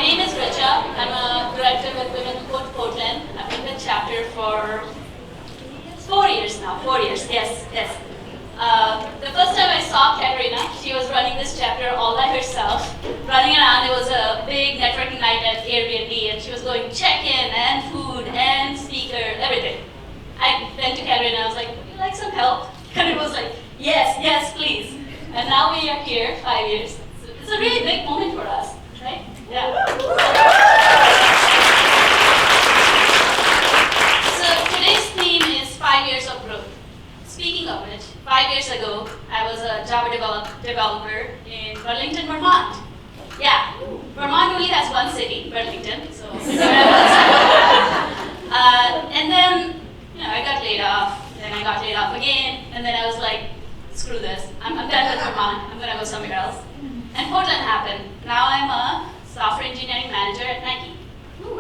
name is Richa. I'm a director with Women Who Code Portland. I've been with chapter for 4 years now. 4 years, yes. The first time I saw Caterina, she was running this chapter all by herself, running around. It was a big networking night at Airbnb, and she was going check-in and food and speaker, everything. I went to Caterina, I was like, would you like some help? And it was like, yes, please. And now we are here, 5 years. It's a really big moment for us, right? Yeah. So today's theme is 5 years of growth. Speaking of which, 5 years ago, I was a Java developer in Burlington, Vermont. Yeah, Vermont only has one city, Burlington, so and then, I got laid off, then I got laid off again, and then I was like, screw this, I'm done with Vermont, I'm gonna go somewhere else. And Portland happened. Now I'm a software engineering manager at Nike. So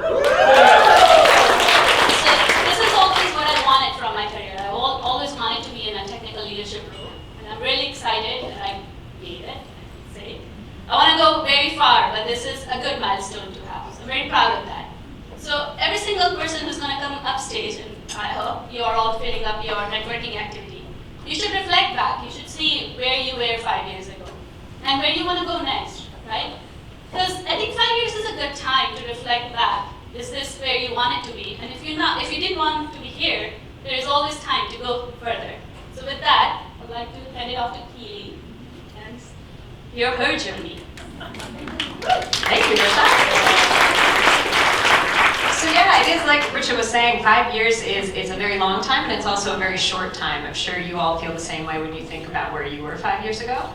this is always what I wanted from my career. I always wanted to be in a technical leadership role, and I'm really excited that I made it. I want to go very far, but this is a good milestone to have. So I'm very proud of that. So every single person who's going to come upstage, and I hope you are all filling up your networking activity, you should reflect back. You should see where you were 5 years ago and where you want to go next, right? Because I think 5 years is a good time to reflect back. Is this where you want it to be? And if you didn't want to be here, there is always time to go further. So with that, I'd like to hand it off to Keely and hear her journey. Thank you, Richa. So yeah, it is like Richa was saying, 5 years is a very long time, and it's also a very short time. I'm sure you all feel the same way when you think about where you were 5 years ago.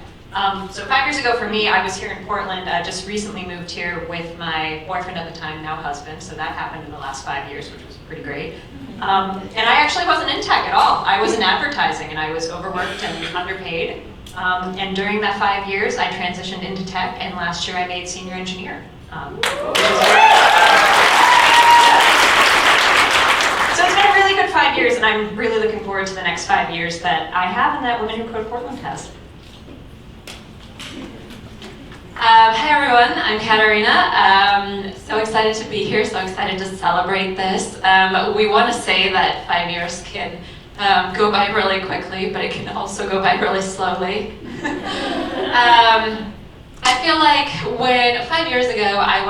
So 5 years ago for me, I was here in Portland. I just recently moved here with my boyfriend at the time, now husband. So that happened in the last 5 years, which was pretty great. And I actually wasn't in tech at all. I was in advertising, and I was overworked and underpaid. And during that 5 years, I transitioned into tech, and last year I made senior engineer. So it's been a really good 5 years, and I'm really looking forward to the next 5 years that I have and that Women Who Code Portland has. Hi everyone, I'm Caterina. So excited to be here, so excited to celebrate this. We want to say that 5 years can go by really quickly, but it can also go by really slowly. I feel like when 5 years ago I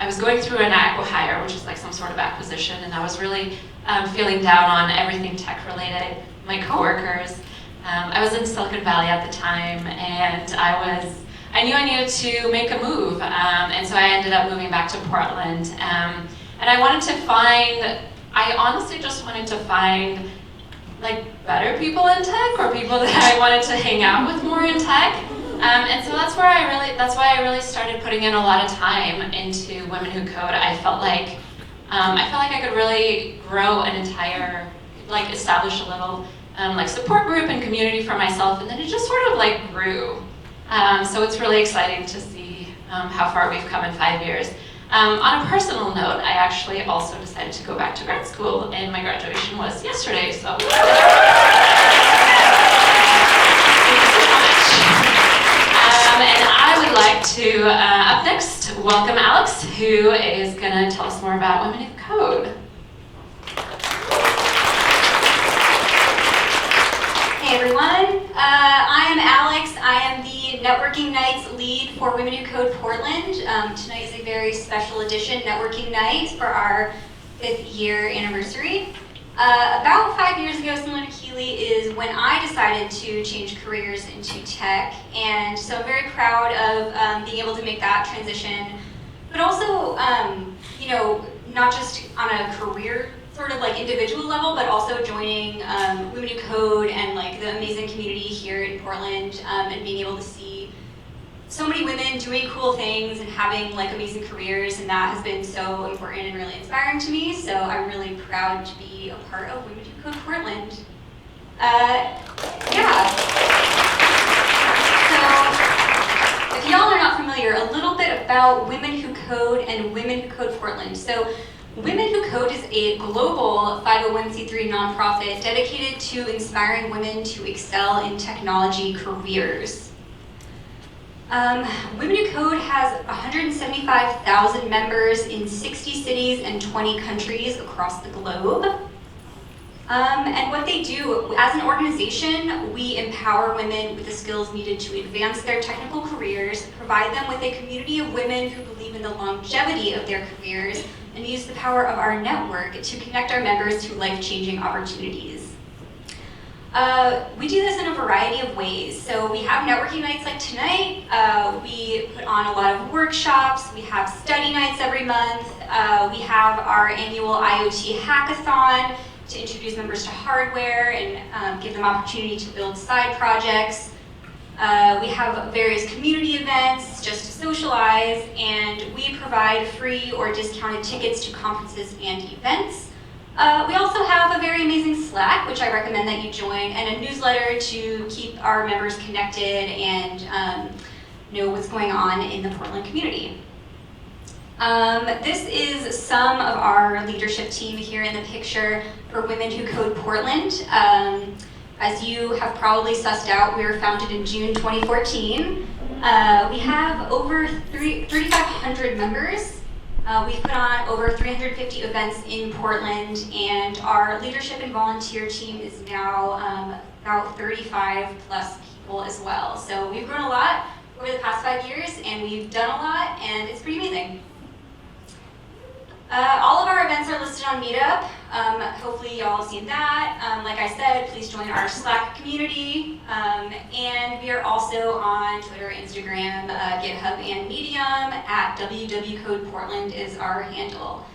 was going through an acqui-hire, which is like some sort of acquisition, and I was really feeling down on everything tech related, my coworkers. I was in Silicon Valley at the time, and I knew I needed to make a move, and so I ended up moving back to Portland. And I honestly just wanted to find like better people in tech, or people that I wanted to hang out with more in tech. And so that's why I really started putting in a lot of time into Women Who Code. I felt like I could really grow an entire, like establish a little like support group and community for myself, and then it just sort of like grew. So it's really exciting to see how far we've come in 5 years. On a personal note, I actually also decided to go back to grad school, and my graduation was yesterday, so thank you so much. And I would like to, up next, welcome Alex, who is going to tell us more about Women Who Code. Hey everyone, I am Alex. I am the Networking Nights lead for Women Who Code Portland. Tonight is a very special edition networking night for our 5th year anniversary. About 5 years ago, similar to Keely, is when I decided to change careers into tech, and so I'm very proud of being able to make that transition, but also, not just on a career sort of like individual level, but also joining Women Who Code and like the amazing community here in Portland, and being able to see so many women doing cool things and having like amazing careers, and that has been so important and really inspiring to me. So I'm really proud to be a part of Women Who Code Portland. So if y'all are not familiar, a little bit about Women Who Code and Women Who Code Portland. So Women Who Code is a global 501c3 nonprofit dedicated to inspiring women to excel in technology careers. Women Who Code has 175,000 members in 60 cities and 20 countries across the globe. And what they do, as an organization, we empower women with the skills needed to advance their technical careers, provide them with a community of women who believe in the longevity of their careers, and use the power of our network to connect our members to life-changing opportunities. We do this in a variety of ways. So we have networking nights like tonight. We put on a lot of workshops. We have study nights every month. We have our annual IoT Hackathon to introduce members to hardware and give them opportunity to build side projects. We have various community events just to socialize, and we provide free or discounted tickets to conferences and events. We also have a very amazing Slack, which I recommend that you join, and a newsletter to keep our members connected and know what's going on in the Portland community. This is some of our leadership team here in the picture for Women Who Code Portland. As you have probably sussed out, we were founded in June 2014. We have over 3,500 members. We've put on over 350 events in Portland, and our leadership and volunteer team is now about 35 plus people as well. So we've grown a lot over the past 5 years, and we've done a lot, and it's pretty amazing. All of our events are listed on Meetup. Hopefully y'all have seen that. Like I said, please join our Slack community. And we are also on Twitter, Instagram, GitHub, and Medium at WWCode Portland is our handle.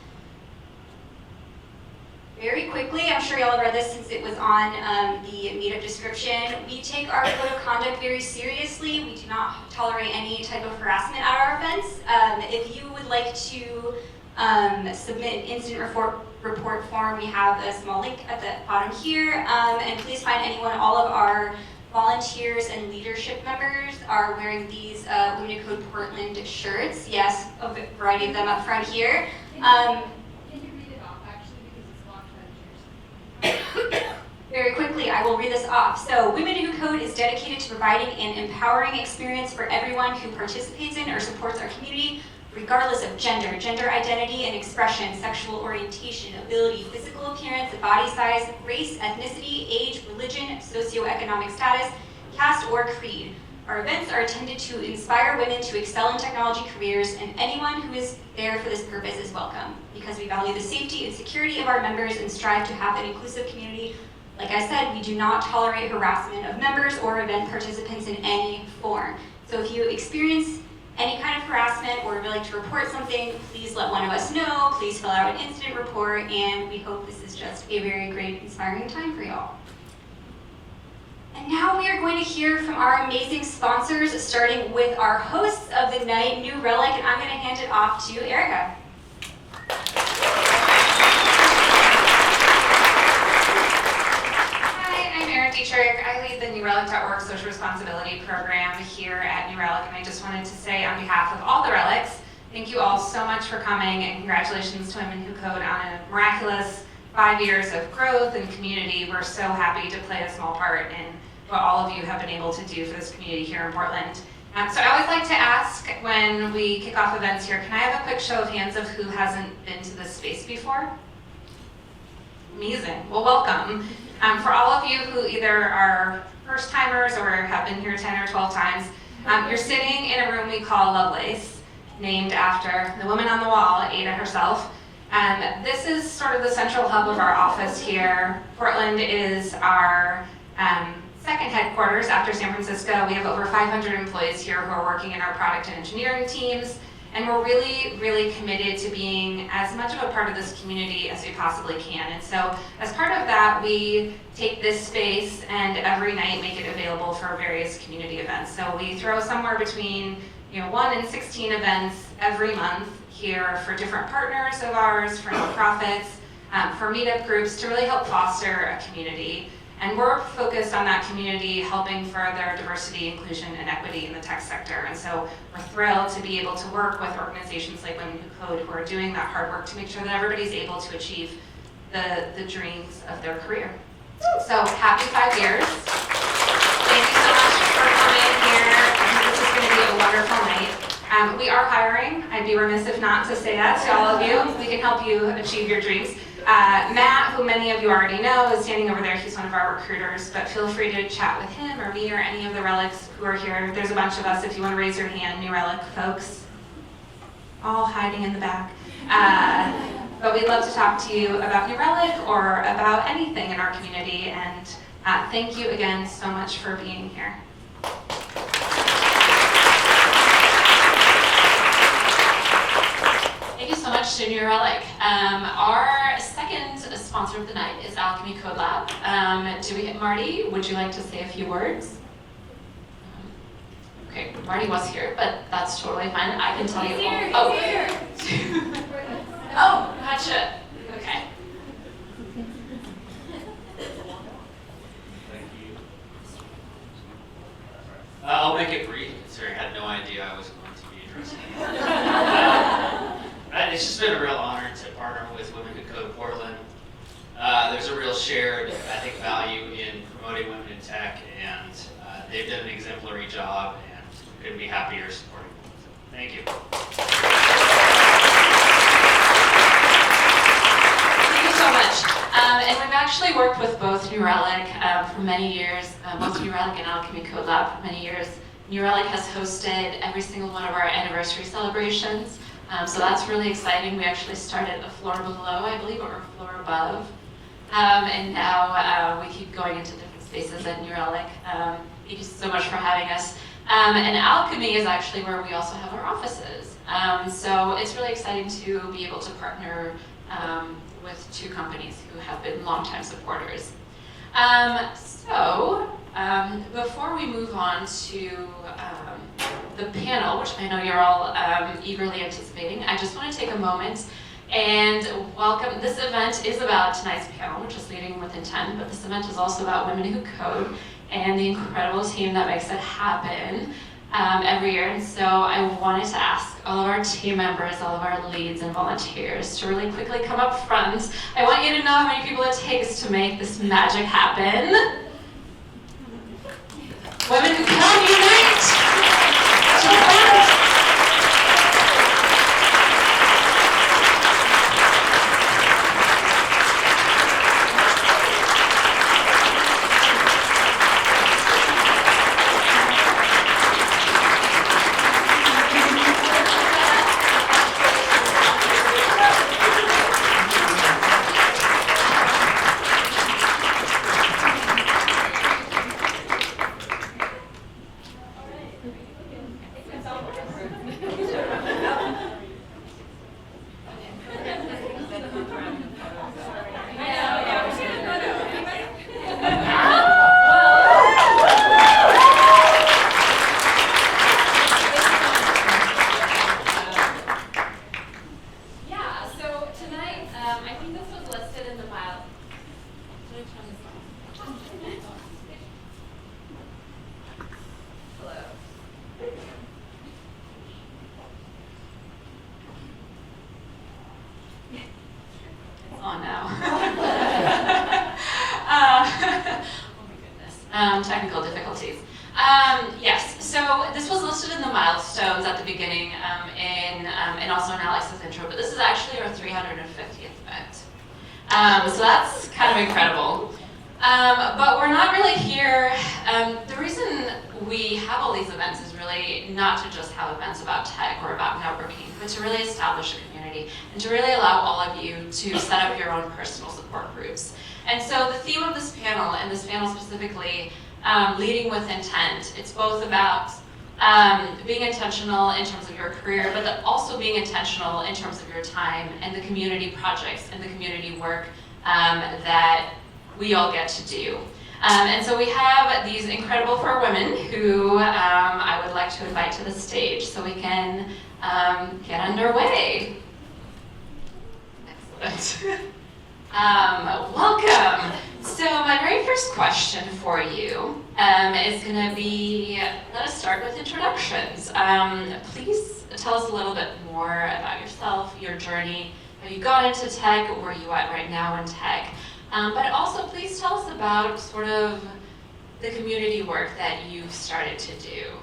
Very quickly, I'm sure y'all have read this since it was on the Meetup description. We take our code of conduct very seriously. We do not tolerate any type of harassment at our events. If you would like to submit an incident report form, we have a small link at the bottom here, and please find anyone. All of our volunteers and leadership members are wearing these Women Who Code Portland shirts. Yes, a variety of them up front here. Can you read it off, actually, because it's blocked by the chairs? Very quickly, I will read this off. So, Women Who Code is dedicated to providing an empowering experience for everyone who participates in or supports our community, regardless of gender, gender identity and expression, sexual orientation, ability, physical appearance, body size, race, ethnicity, age, religion, socioeconomic status, caste, or creed. Our events are intended to inspire women to excel in technology careers, and anyone who is there for this purpose is welcome, because we value the safety and security of our members and strive to have an inclusive community. Like I said, we do not tolerate harassment of members or event participants in any form. So if you experience any kind of harassment or would like to report something, please let one of us know. Please fill out an incident report, and we hope this is just a very great, inspiring time for y'all. And now we are going to hear from our amazing sponsors, starting with our hosts of the night, New Relic, and I'm going to hand it off to Erica. I lead the New Relic.org social responsibility program here at New Relic, and I just wanted to say on behalf of all the relics, thank you all so much for coming, and congratulations to Women Who Code on a miraculous 5 years of growth and community. We're so happy to play a small part in what all of you have been able to do for this community here in Portland. So I always like to ask when we kick off events here, can I have a quick show of hands of who hasn't been to this space before? Amazing. Well, welcome. For all of you who either are first timers or have been here 10 or 12 times, you're sitting in a room we call Lovelace, named after the woman on the wall, Ada herself. This is sort of the central hub of our office here. Portland is our second headquarters after San Francisco. We have over 500 employees here who are working in our product and engineering teams. And we're really, really committed to being as much of a part of this community as we possibly can. And so as part of that, we take this space and every night make it available for various community events. So we throw somewhere between 1 and 16 events every month here for different partners of ours, for nonprofits, for meetup groups to really help foster a community. And we're focused on that community, helping further diversity, inclusion, and equity in the tech sector. And so we're thrilled to be able to work with organizations like Women Who Code who are doing that hard work to make sure that everybody's able to achieve the dreams of their career. So happy 5 years. Thank you so much for coming here. I think this is going to be a wonderful wonderful night. We are hiring. I'd be remiss if not to say that to all of you. We can help you achieve your dreams. Matt, who many of you already know, is standing over there. He's one of our recruiters, but feel free to chat with him or me or any of the relics who are here. There's a bunch of us if you want to raise your hand, New Relic folks. All hiding in the back. But we'd love to talk to you about New Relic or about anything in our community, and thank you again so much for being here. Thank you so much to New Relic. Our second sponsor of the night is Alchemy Code Lab. Marty, would you like to say a few words? Okay, Marty was here, but that's totally fine. I can tell you. He's here. Oh, gotcha. Okay. Thank you. I'll make it brief, considering I had no idea I was going to be addressing it. It's just been a real honor to partner with Women Who Code Portland. There's a real shared, I think, value in promoting women in tech, and they've done an exemplary job, and couldn't be happier supporting them. So, thank you. Thank you so much. And we've actually worked with both New Relic for many years, both New Relic and Alchemy Code Lab for many years. New Relic has hosted every single one of our anniversary celebrations. So that's really exciting. We actually started a floor below, I believe, or a floor above. And now we keep going into different spaces at New Relic. Thank you so much for having us. And Alchemy is actually where we also have our offices. So it's really exciting to be able to partner with two companies who have been longtime supporters. Before we move on to the panel, which I know you're all eagerly anticipating, I just want to take a moment and welcome. This event is about tonight's panel, which is Leading with Intent, but this event is also about Women Who Code and the incredible team that makes it happen every year. And so I wanted to ask all of our team members, all of our leads and volunteers to really quickly come up front. I want you to know how many people it takes to make this magic happen. Women Who Code, unite! To the front! on now. Technical difficulties. Yes, so this was listed in the milestones at the beginning and also in Alex's intro, but this is actually our 350th event. So that's kind of incredible. But we're not really here. The reason we have all these events is really not to just have events about tech or about networking, but to really establish a community and to really allow all of you to set up your own personal support groups. And so the theme of this panel, and this panel specifically, leading with intent, it's both about being intentional in terms of your career, but also being intentional in terms of your time and the community projects and the community work that we all get to do. And so we have these incredible four women who I would like to invite to the stage so we can get underway. Excellent. Welcome. So my very first question for you is going to be, let us start with introductions. Please tell us a little bit more about yourself, your journey. Have you gone into tech? Where are you at right now in tech? But also please tell us about sort of the community work that you've started to do.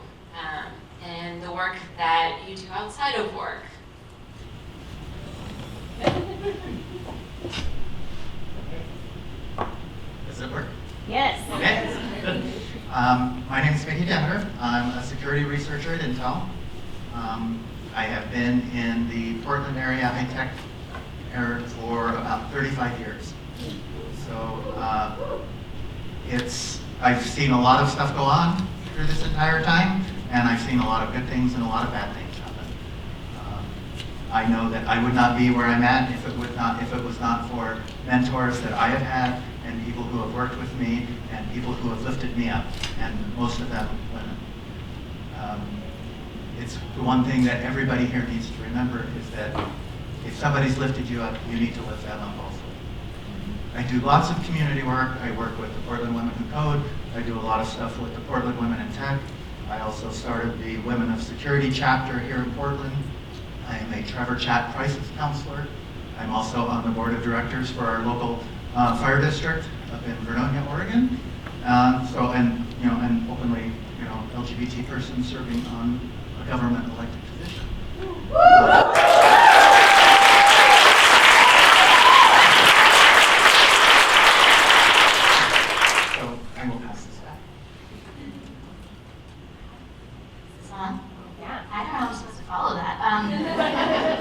in the work that you do outside of work. Does it work? Yes. Okay, good. My name is Miki Demeter. I'm a security researcher at Intel. I have been in the Portland area high-tech area for about 35 years. So I've seen a lot of stuff go on through this entire time, and I've seen a lot of good things and a lot of bad things happen. I know that I would not be where I'm at if it was not for mentors that I have had and people who have worked with me and people who have lifted me up, and most of them women. It's the one thing that everybody here needs to remember is that if somebody's lifted you up, you need to lift them up also. I do lots of community work. I work with the Portland Women Who Code. I do a lot of stuff with the Portland Women in Tech. I also started the Women of Security chapter here in Portland. I am a TrevorChat crisis counselor. I'm also on the board of directors for our local fire district up in Vernonia, Oregon. And openly, LGBT person serving on a government elected position. So I will pass this back. Is this on? Yeah. I don't know how I'm supposed to follow that.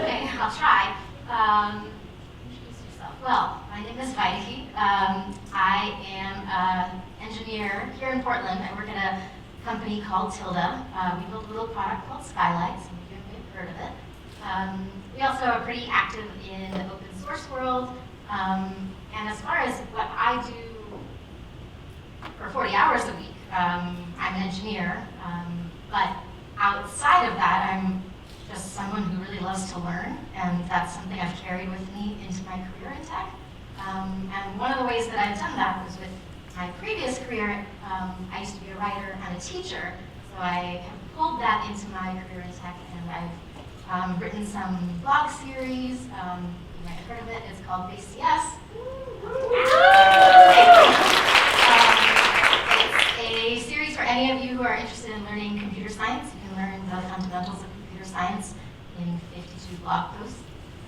Okay, I'll try. Introduce yourself. Well, my name is Vaidehi. I am an engineer here in Portland. I work at a company called Tilde. We build a little product called Skylight. Some of you may have heard of it. We also are pretty active in the open source world. And as far as what I do for 40 hours a week, I'm an engineer. But outside of that, I'm just someone who really loves to learn, and that's something I've carried with me into my career in tech. And one of the ways that I've done that was with my previous career. I used to be a writer and a teacher, so I have pulled that into my career in tech, and I've written some blog series. You might have heard of it. It's called Base.cs. It's a series for any of you who are interested in learning computer science. You can learn the fundamentals of computer science in 52 blog posts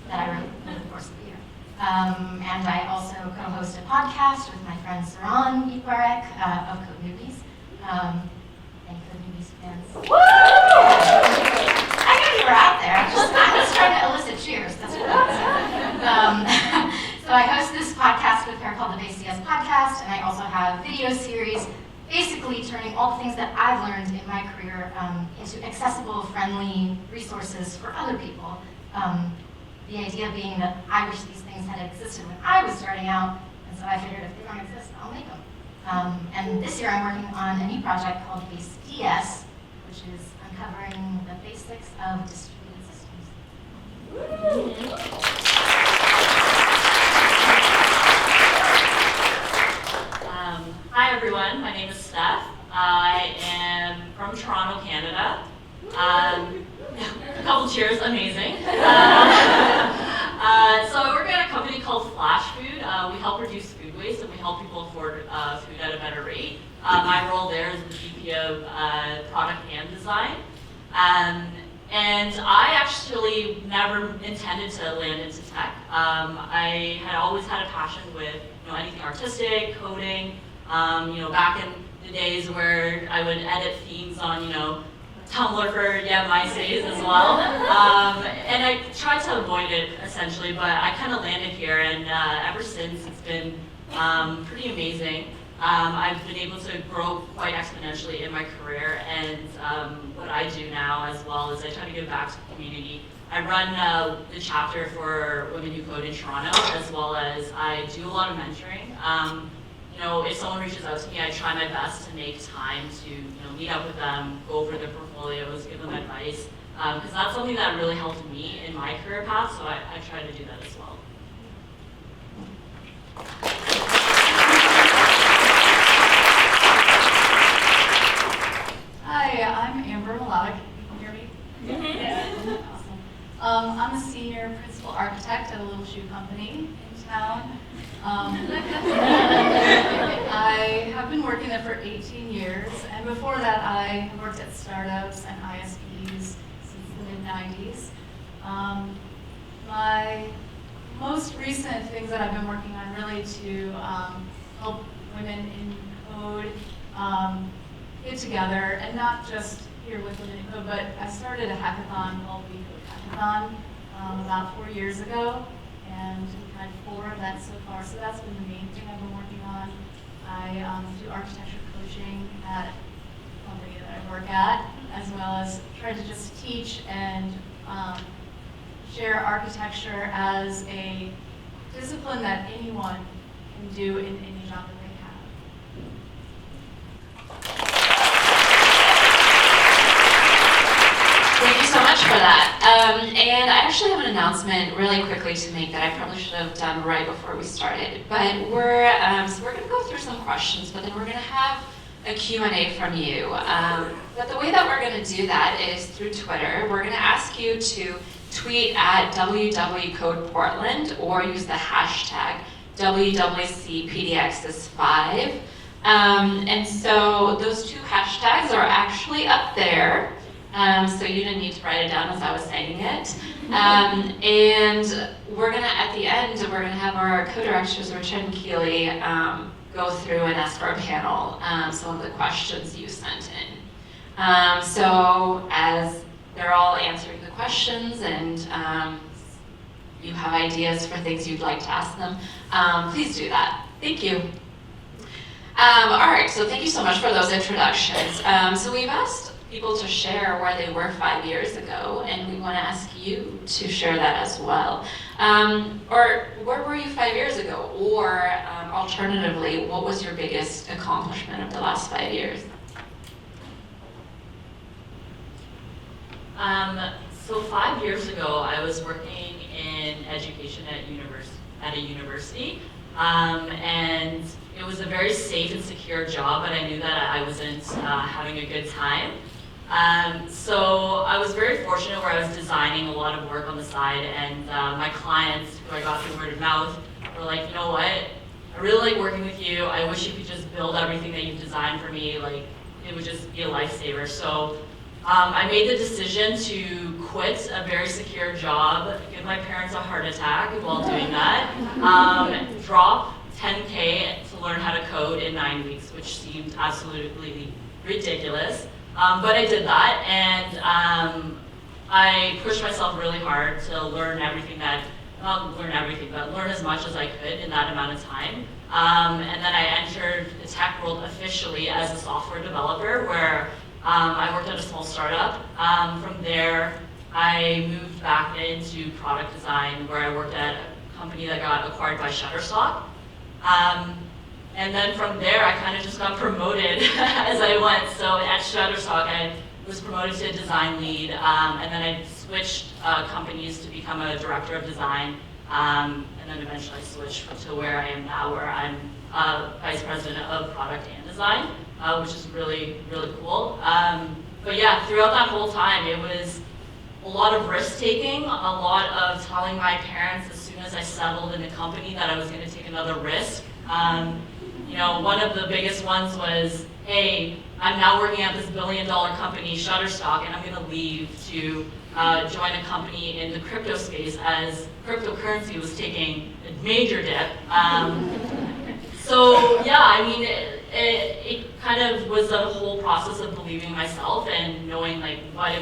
that I wrote over the course of the year. And I also co-host a podcast with my friend Saran Ibarek of Code Newbies. Thank Code Newbies fans. Woo! I knew you were out there. I'm just trying to elicit cheers. That's what I'm saying. So I host this podcast with her called the Base.cs Podcast, and I also have video series basically turning all the things that I've learned in my career into accessible, friendly resources for other people. The idea being that I wish these things had existed when I was starting out, and so I figured if they don't exist, I'll make them. And this year I'm working on a new project called Base.cs, which is uncovering the basics of distributed systems. Hi everyone, my name is Steph. I am from Toronto, Canada. A couple cheers, amazing. So I work at a company called Flashfood. We help reduce food waste and we help people afford food at a better rate. My role there is the VP of product and design. And I actually never intended to land into tech. I had always had a passion with anything artistic, coding. Back in the days where I would edit themes on Tumblr for MySpace as well. And I tried to avoid it essentially, but I kind of landed here, and ever since it's been pretty amazing. I've been able to grow quite exponentially in my career, and what I do now as well is I try to give back to the community. I run the chapter for Women Who Code in Toronto, as well as I do a lot of mentoring. If someone reaches out to me, I try my best to make time to meet up with them, go over their portfolios, give them advice, because that's something that really helped me in my career path, so I try to do that as well. Hi, I'm Milavec. Can you hear me? Yeah. Awesome. I'm a senior senior principal architect at a little shoe company in town. I have been working there for 18 years, and before that I worked at startups and ISPs since the mid-90s. My most recent things that I've been working on really to help women in code get together, and not just here with Women in Code, but I started a hackathon called WWCode Hackathon about 4 years ago, and we've had 4 events so far, so that's been the main thing I've been working on. I do architecture coaching at a company that I work at, as well as try to just teach and share architecture as a discipline that anyone can do in any job that they have. Thank you so much for that. And I actually have an announcement really quickly to make that I probably should have done right before we started. But we're going to go through some questions, but then we're going to have a Q&A from you. But the way that we're going to do that is through Twitter. We're going to ask you to tweet at WWCode Portland or use the hashtag WWCPDXs5. And so those 2 hashtags are actually up there. So you didn't need to write it down as I was saying it. And we're gonna, at the end, we're gonna have our co-directors, Richard and Keely, go through and ask our panel some of the questions you sent in. So as they're all answering the questions and you have ideas for things you'd like to ask them, please do that. Thank you. All right, so thank you so much for those introductions. So we've asked people to share where they were 5 years ago, and we want to ask you to share that as well. Or where were you 5 years ago? Or alternatively, what was your biggest accomplishment of the last 5 years? So 5 years ago, I was working in education at a university, and it was a very safe and secure job, but I knew that I wasn't having a good time. So I was very fortunate where I was designing a lot of work on the side, and my clients, who I got through word of mouth, were like, you know what, I really like working with you. I wish you could just build everything that you've designed for me. Like, it would just be a lifesaver. So I made the decision to quit a very secure job, give my parents a heart attack while doing that, drop $10K to learn how to code in 9 weeks, which seemed absolutely ridiculous. But I did that, and I pushed myself really hard to learn everything that, not learn everything, but learn as much as I could in that amount of time. And then I entered the tech world officially as a software developer, where I worked at a small startup. From there, I moved back into product design, where I worked at a company that got acquired by Shutterstock. And then from there, I kind of just got promoted as I went. So at Shutterstock, I was promoted to a design lead, and then I switched companies to become a director of design, and then eventually I switched to where I am now, where I'm vice president of product and design, which is really, really cool. But yeah, throughout that whole time, it was a lot of risk-taking, a lot of telling my parents as soon as I settled in the company that I was going to take another risk. You know, one of the biggest ones was, hey, I'm now working at this billion-dollar company, Shutterstock, and I'm going to leave to join a company in the crypto space as cryptocurrency was taking a major dip. So yeah, I mean, it kind of was a whole process of believing in myself and knowing like what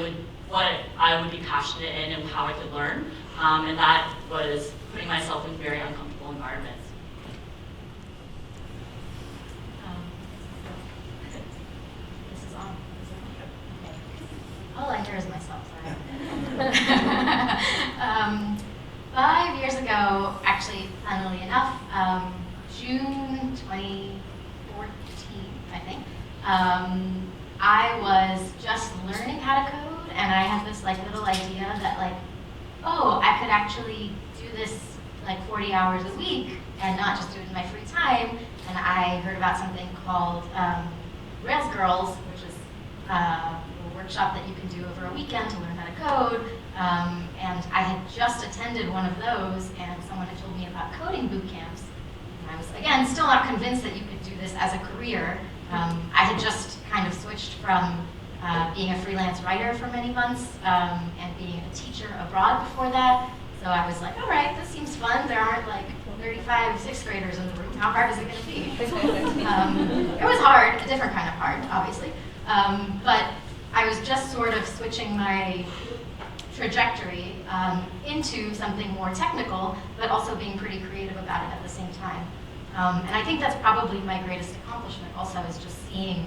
I would be passionate in and how I could learn, and that was putting myself in very uncomfortable environments. All I hear is myself, sorry. 5 years ago, actually, funnily enough, June 2014, I think, I was just learning how to code, and I had this like little idea that like, oh, I could actually do this like 40 hours a week and not just do it in my free time. And I heard about something called Rails Girls, which is a workshop that you can do over a weekend to learn how to code. And I had just attended one of those, and someone had told me about coding boot camps. And I was, again, still not convinced that you could do this as a career. I had just kind of switched from being a freelance writer for many months and being a teacher abroad before that. So I was like, all right, this seems fun. There aren't like 35 sixth graders in the room. How hard is it going to be? It was hard, a different kind of hard, obviously. But I was just sort of switching my trajectory into something more technical, but also being pretty creative about it at the same time. And I think that's probably my greatest accomplishment also, is just seeing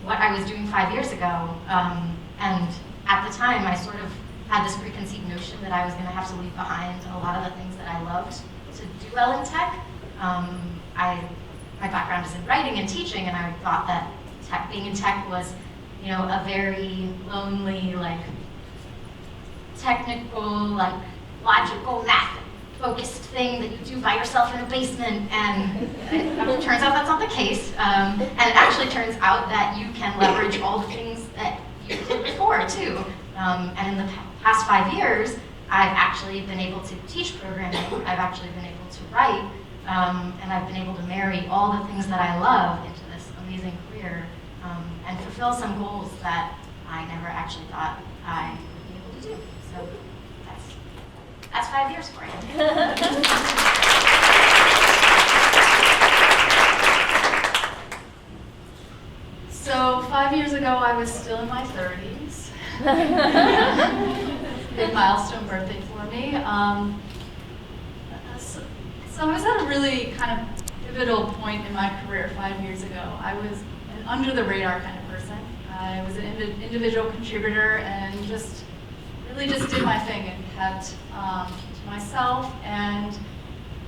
what I was doing 5 years ago. And at the time, I sort of had this preconceived notion that I was going to have to leave behind a lot of the things that I loved to do well in tech. My background is in writing and teaching, and I thought that being in tech was, a very lonely, like, technical, like, logical, math-focused thing that you do by yourself in a basement, and it turns out that's not the case. And it actually turns out that you can leverage all the things that you did before, too. And in the past 5 years, I've actually been able to teach programming, I've actually been able to write, and I've been able to marry all the things that I love into this amazing career, and fulfill some goals that I never actually thought I would be able to do. So that's 5 years for you. So 5 years ago, I was still in my 30s. Big milestone birthday for me. So I was at a really kind of pivotal point in my career 5 years ago. I was an under-the-radar kind of person. I was an individual contributor and really just did my thing and kept to myself. And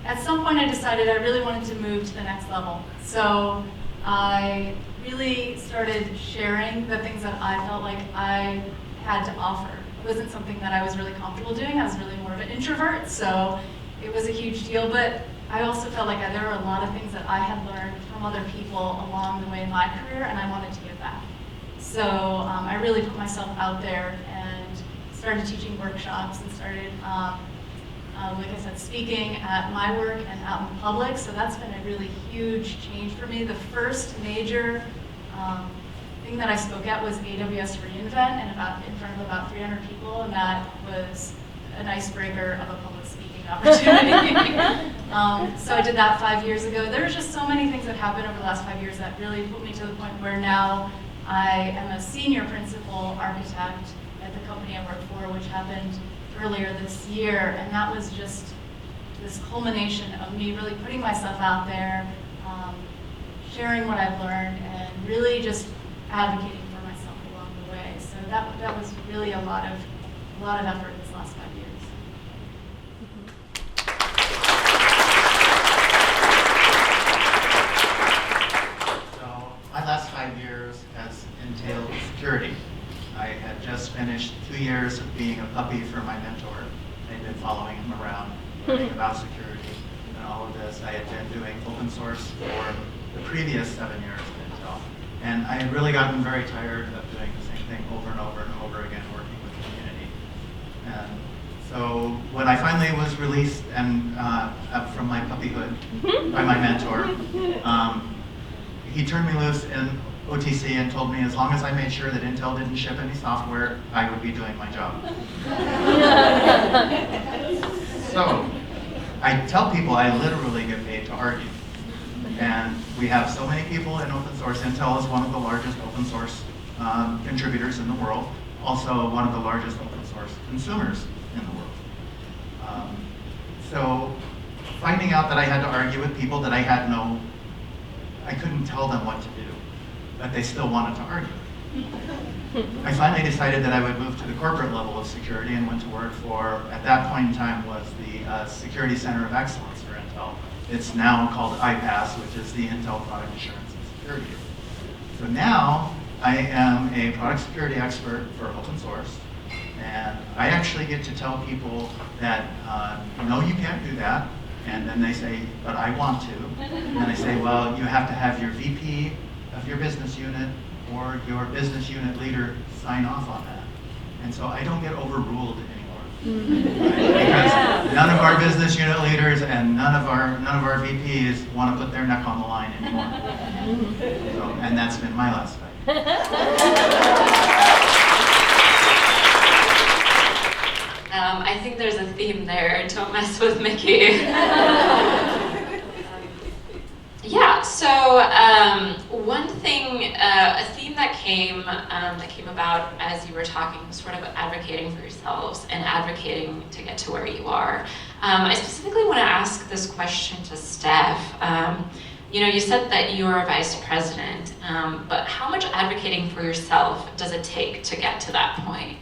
at some point I decided I really wanted to move to the next level. So I really started sharing the things that I felt like I had to offer. It wasn't something that I was really comfortable doing. I was really more of an introvert, so it was a huge deal. But I also felt like there were a lot of things that I had learned from other people along the way in my career, and I wanted to give back. So I really put myself out there and started teaching workshops and started, like I said, speaking at my work and out in public. So that's been a really huge change for me. The first major thing that I spoke at was AWS reInvent, and in front of about 300 people, and that was an icebreaker of a public speaking opportunity. So I did that 5 years ago. There were just so many things that happened over the last 5 years that really put me to the point where now I am a senior principal architect at the company I work for, which happened earlier this year, and that was just this culmination of me really putting myself out there, sharing what I've learned, and really just advocating for myself along the way. So that was really a lot of effort this last 5 years. So my last 5 years has entailed security. I had just finished 2 years of being a puppy for my mentor. I'd been following him around, learning about security and all of this. I had been doing open source for the previous 7 years at Intel. And I had really gotten very tired of doing the same thing over and over and over again, working with the community. And so when I finally was released and from my puppyhood by my mentor, he turned me loose in OTC and told me as long as I made sure that Intel didn't ship any software, I would be doing my job. So I tell people I literally get paid to argue. And we have so many people in open source. Intel is one of the largest open source contributors in the world, also one of the largest open source consumers in the world. So finding out that I had to argue with people that I couldn't tell them what to do, but they still wanted to argue. I finally decided that I would move to the corporate level of security and went to work for, at that point in time, was the Security Center of Excellence for Intel. It's now called IPAS, which is the Intel Product Assurance and Security Group. So now I am a product security expert for open source, and I actually get to tell people that, no, you can't do that. And then they say, but I want to. And I say, well, you have to have your VP of your business unit or your business unit leader sign off on that. And so I don't get overruled anymore. Right? Because none of our business unit leaders and none of our VPs want to put their neck on the line anymore. So, and that's been my last fight. I think there's a theme there. Don't mess with Miki. Yeah. So one thing, a theme that came about as you were talking, was sort of advocating for yourselves and advocating to get to where you are. I specifically want to ask this question to Steph. You said that you are a vice president, but how much advocating for yourself does it take to get to that point?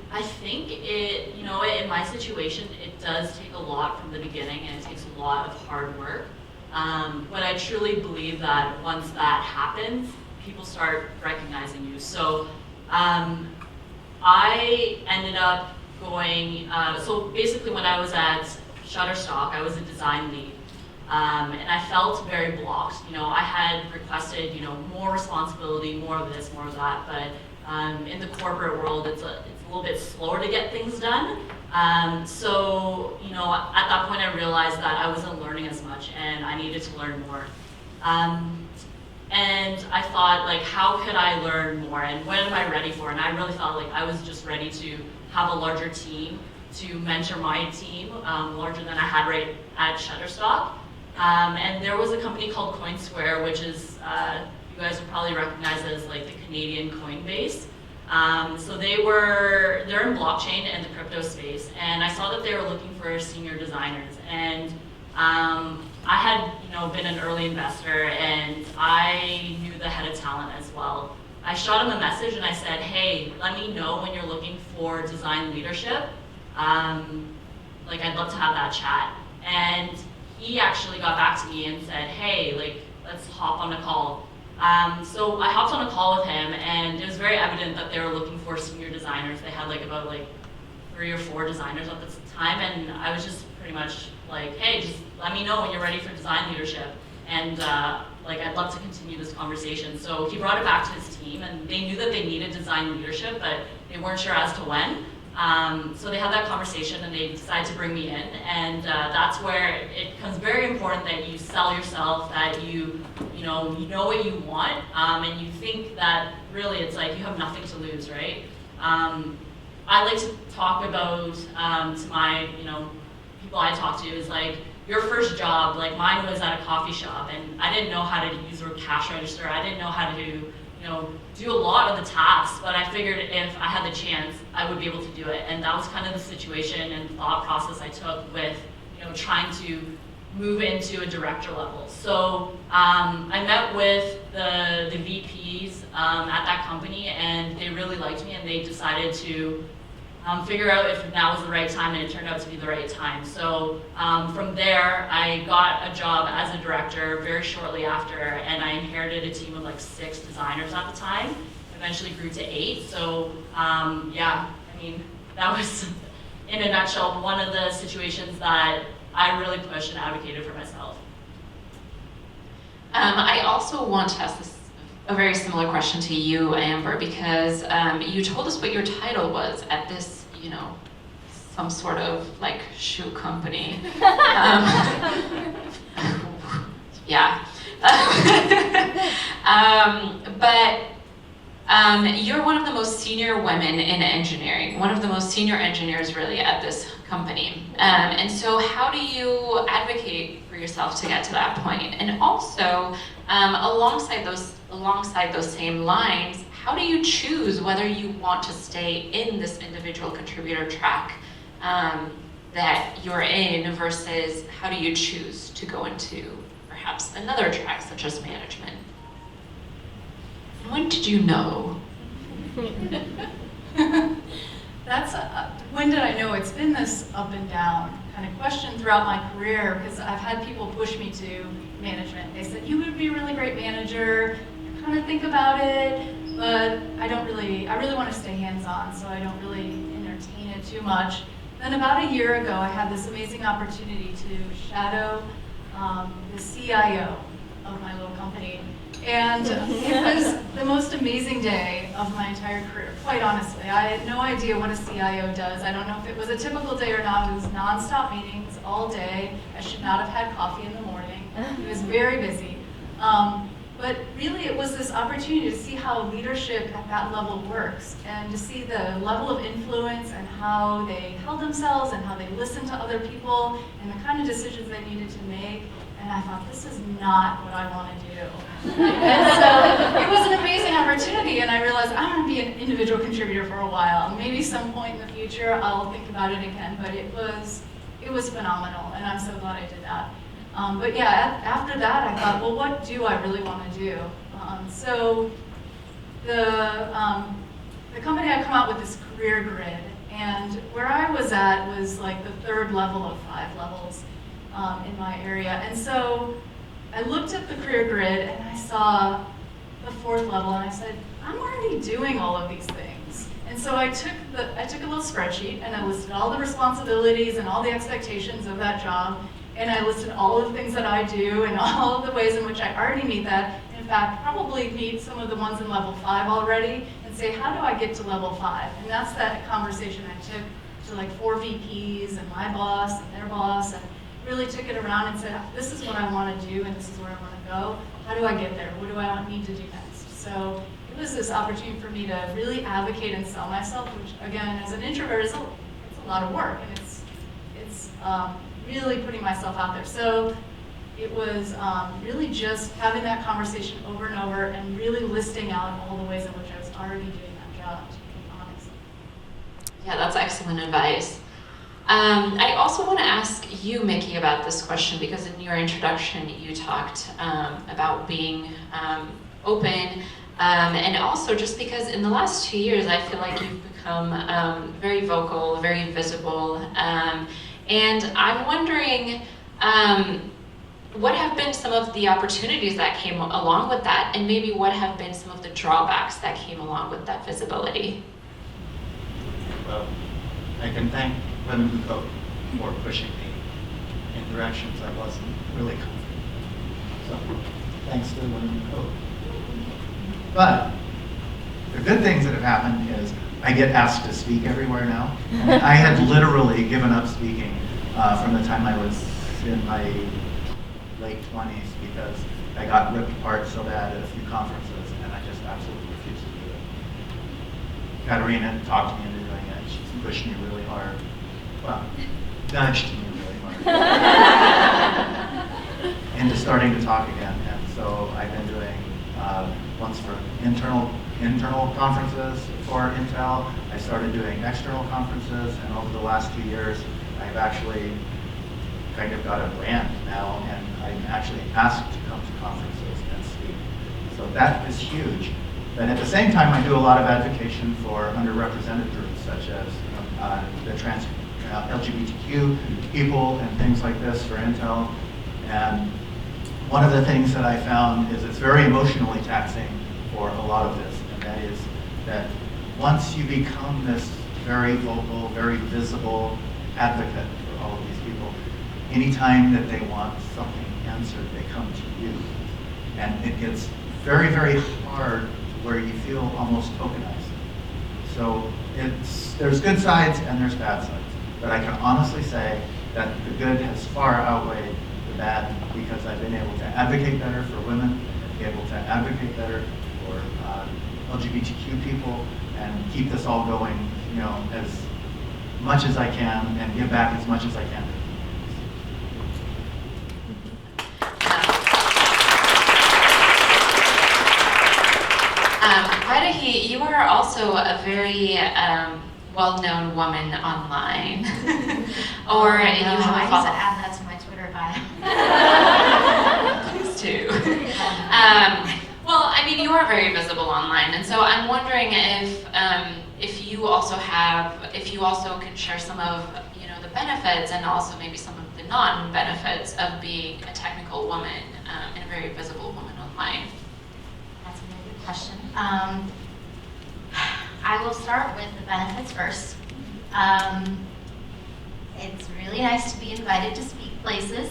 I think in my situation, it does take a lot from the beginning, and it takes a lot of hard work. But I truly believe that once that happens, people start recognizing you. So I ended up going, so basically when I was at Shutterstock, I was a design lead. And I felt very blocked. I had requested, more responsibility, more of this, more of that, but in the corporate world, it's a little bit slower to get things done. So, at that point I realized that I wasn't learning as much and I needed to learn more. And I thought, how could I learn more and what am I ready for? And I really felt like I was just ready to have a larger team, to mentor my team, larger than I had right at Shutterstock. And there was a company called CoinSquare, which is, you guys would probably recognize it as the Canadian Coinbase. So they're in blockchain and the crypto space, and I saw that they were looking for senior designers. And I had, been an early investor, and I knew the head of talent as well. I shot him a message and I said, hey, let me know when you're looking for design leadership. I'd love to have that chat. And he actually got back to me and said, hey, let's hop on a call. So I hopped on a call with him, and it was very evident that they were looking for senior designers. They had about 3 or 4 designers at this time, and I was just pretty much hey, just let me know when you're ready for design leadership. And I'd love to continue this conversation. So he brought it back to his team, and they knew that they needed design leadership, but they weren't sure as to when. So they had that conversation, and they decided to bring me in, and that's where it becomes very important that you sell yourself, that you know what you want, and you think that really it's you have nothing to lose, right? I like to talk about to my people I talk to is your first job. Mine was at a coffee shop, and I didn't know how to use a cash register. I didn't know how to do a lot of the tasks, but I figured if I had the chance, I would be able to do it. And that was kind of the situation and thought process I took with, trying to move into a director level. So I met with the VPs at that company, and they really liked me, and they decided to figure out if now was the right time, and it turned out to be the right time. So from there, I got a job as a director very shortly after, and I inherited a team of 6 designers at the time. Eventually grew to 8. So that was, in a nutshell, one of the situations that I really pushed and advocated for myself. I also want to ask a very similar question to you, Amber, because you told us what your title was at this, some sort of shoe company. Yeah. But you're one of the most senior women in engineering, one of the most senior engineers really at this company. And so how do you advocate for yourself to get to that point? And also, alongside those same lines, how do you choose whether you want to stay in this individual contributor track that you're in versus how do you choose to go into perhaps another track such as management? When did you know? That's when did I know? It's been this up and down kind of question throughout my career, because I've had people push me to management. They said, you would be a really great manager, kind of think about it, but I really want to stay hands-on, so I don't really entertain it too much. Then about a year ago, I had this amazing opportunity to shadow the CIO of my little company. And it was the most amazing day of my entire career, quite honestly. I had no idea what a CIO does. I don't know if it was a typical day or not. It was nonstop meetings all day. I should not have had coffee in the morning. It was very busy. But really it was this opportunity to see how leadership at that level works and to see the level of influence and how they held themselves and how they listened to other people and the kind of decisions they needed to make. And I thought, this is not what I want to do. And so it was an amazing opportunity, and I realized I'm going to be an individual contributor for a while. Maybe some point in the future I'll think about it again, but it was phenomenal, and I'm so glad I did that. But yeah, after that I thought, well, what do I really want to do? So the company had come out with this career grid, and where I was at was like the third level of 5 levels. In my area. And so I looked at the career grid and I saw the 4th level and I said, I'm already doing all of these things. And so I took a little spreadsheet and I listed all the responsibilities and all the expectations of that job, and I listed all of the things that I do and all of the ways in which I already meet that. In fact, probably meet some of the ones in level 5 already, and say, how do I get to level 5? And that's that conversation I took to like 4 VPs and my boss and their boss, and really took it around and said, this is what I want to do and this is where I want to go. How do I get there? What do I need to do next? So it was this opportunity for me to really advocate and sell myself, which again, as an introvert, it's a lot of work, and it's really putting myself out there. So it was really just having that conversation over and over and really listing out all the ways in which I was already doing that job, to be honest. Yeah, that's excellent advice. I also want to ask you, Miki, about this question, because in your introduction you talked about being open, and also just because in the last 2 years I feel like you've become very vocal, very visible, and I'm wondering what have been some of the opportunities that came along with that, and maybe what have been some of the drawbacks that came along with that visibility? Well, I can thank Women Who Code for pushing me in directions I wasn't really comfortable. So, thanks to Women Who Code. But the good things that have happened is I get asked to speak everywhere now. And I had literally given up speaking from the time I was in my late 20s because I got ripped apart so bad at a few conferences, and I just absolutely refused to do it. Caterina talked me into doing it. She's pushed me really hard. Well, nudged me really hard into starting to talk again. And so I've been doing ones for internal conferences for Intel. I started doing external conferences, and over the last 2 years, I've actually kind of got a brand now, and I'm actually asked to come to conferences and speak. So that is huge. But at the same time, I do a lot of advocacy for underrepresented groups, such as the trans LGBTQ people and things like this for Intel. And one of the things that I found is it's very emotionally taxing for a lot of this, and that is that once you become this very vocal, very visible advocate for all of these people, anytime that they want something answered, they come to you. And it gets very, very hard where you feel almost tokenized. So there's good sides and there's bad sides. But I can honestly say that the good has far outweighed the bad, because I've been able to advocate better for women, be able to advocate better for LGBTQ people, and keep this all going, as much as I can, and give back as much as I can. Vaidehi, you are also a very well-known woman online. Or you have I a need to follow. add that to my Twitter bio. Please do. Well, I mean, you are very visible online, and so I'm wondering if you also can share some of the benefits and also maybe some of the non-benefits of being a technical woman and a very visible woman online. That's a really good question. I will start with the benefits first. It's really nice to be invited to speak places.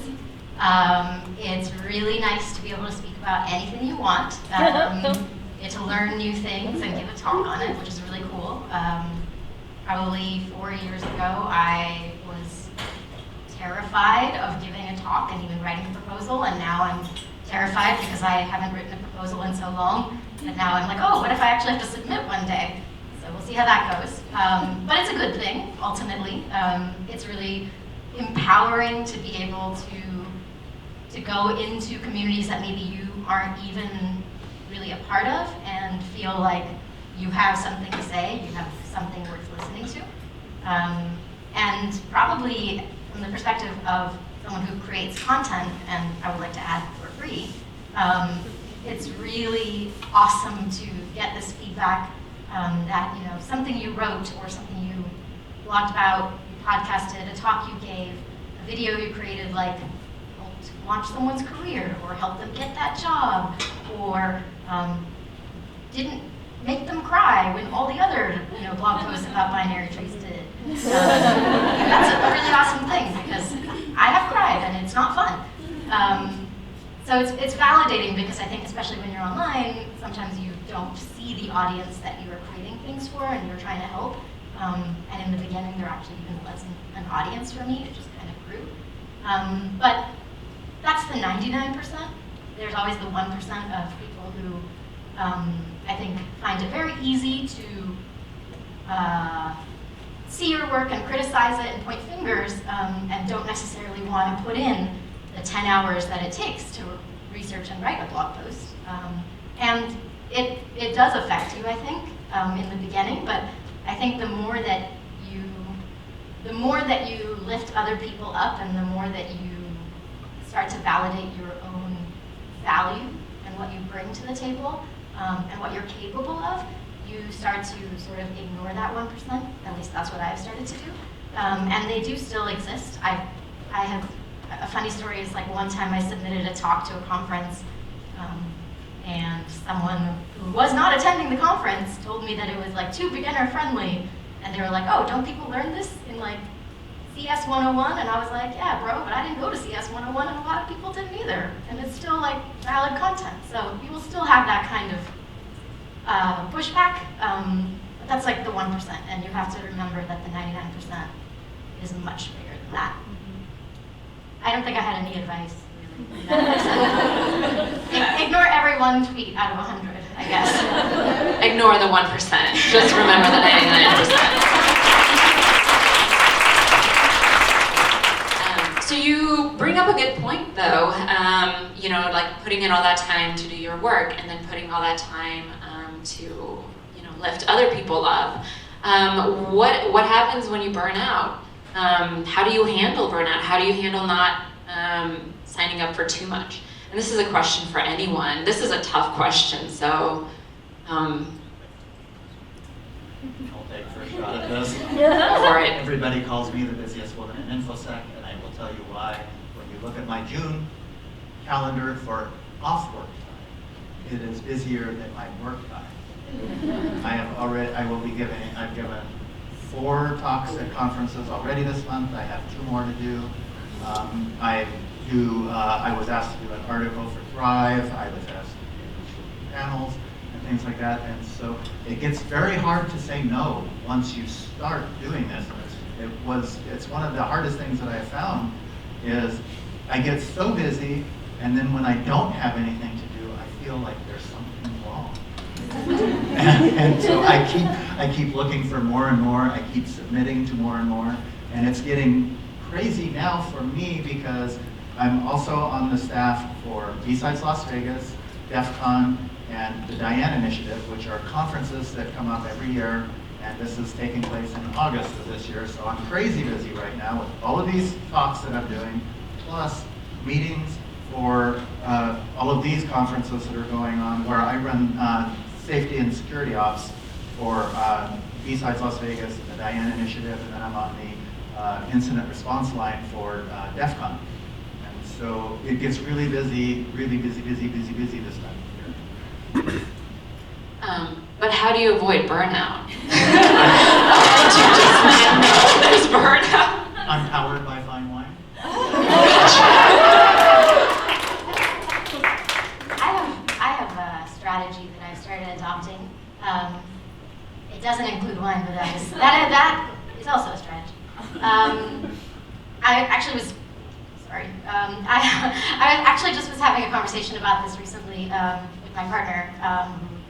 It's really nice to be able to speak about anything you want. Get to learn new things and give a talk on it, which is really cool. Probably 4 years ago, I was terrified of giving a talk and even writing a proposal, and now I'm terrified because I haven't written a proposal in so long. And now I'm like, oh, what if I actually have to submit one day? So we'll see how that goes. But it's a good thing, ultimately. It's really empowering to be able to go into communities that maybe you aren't even really a part of and feel like you have something to say, you have something worth listening to. And probably from the perspective of someone who creates content, and I would like to add for free, it's really awesome to get this feedback that something you wrote or something you blogged about, you podcasted, a talk you gave, a video you created, like helped launch someone's career or help them get that job, or didn't make them cry when all the other blog posts about binary trees did. That's a really awesome thing because I have cried and it's not fun. So it's validating because I think especially when you're online, sometimes you don't see the audience that you are creating things for and you're trying to help. And in the beginning, there actually even wasn't an audience for me, it just kind of grew. But that's the 99%. There's always the 1% of people who I think find it very easy to see your work and criticize it and point fingers and don't necessarily want to put in the 10 hours that it takes to research and write a blog post. And it does affect you, I think, in the beginning, but I think the more that you lift other people up and the more that you start to validate your own value and what you bring to the table and what you're capable of, you start to sort of ignore that 1%. At least that's what I've started to do. And they do still exist. I have a funny story is like one time I submitted a talk to a conference and someone who was not attending the conference told me that it was like too beginner friendly. And they were like, oh, don't people learn this in like CS 101? And I was like, yeah, bro, but I didn't go to CS 101 and a lot of people didn't either. And it's still like valid content. So you will still have that kind of pushback. But that's like the 1%. And you have to remember that the 99% is much bigger than that. I don't think I had any advice. Ignore every one tweet out of 100, I guess. Ignore the 1%. Just remember the 99%. So you bring up a good point, though. Like putting in all that time to do your work, and then putting all that time to lift other people up. What happens when you burn out? How do you handle burnout? How do you handle not signing up for too much? And this is a question for anyone. This is a tough question, so I'll take first shot at this. Go for it. Everybody calls me the busiest woman in InfoSec, and I will tell you why. When you look at my June calendar for off work time, it is busier than my work time. I've given 4 talks at conferences already this month. I have 2 more to do. I was asked to do an article for Thrive. I was asked to do panels and things like that. And so it gets very hard to say no once you start doing this. It's one of the hardest things that I have found is I get so busy, and then when I don't have anything to do, I feel like there's something wrong. and so I keep looking for more and more. I keep submitting to more and more, and it's getting crazy now for me because I'm also on the staff for B-Sides Las Vegas, DEF CON, and the Diane Initiative, which are conferences that come up every year, and this is taking place in August of this year. So I'm crazy busy right now with all of these talks that I'm doing, plus meetings for all of these conferences that are going on, where I run safety and security ops for B-Sides Las Vegas and the Diane Initiative, and then I'm on the incident response line for DEF CON. And so it gets really busy this time of year. But how do you avoid burnout? Do you just know there's burnout? I'm powered by fine wine. I actually was, sorry, I actually just was having a conversation about this recently with my partner,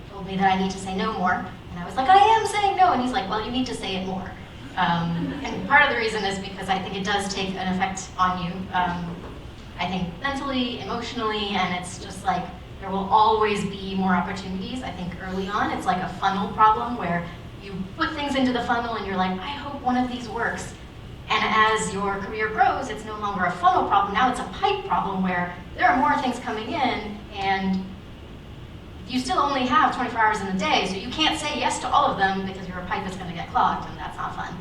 who told me that I need to say no more. And I was like, I am saying no. And he's like, well, you need to say it more. And part of the reason is because I think it does take an effect on you. I think mentally, emotionally, and it's just like, there will always be more opportunities. I think early on, it's like a funnel problem where you put things into the funnel and you're like, I hope one of these works. And as your career grows, it's no longer a funnel problem, now it's a pipe problem where there are more things coming in and you still only have 24 hours in the day, so you can't say yes to all of them because your pipe is gonna get clogged and that's not fun.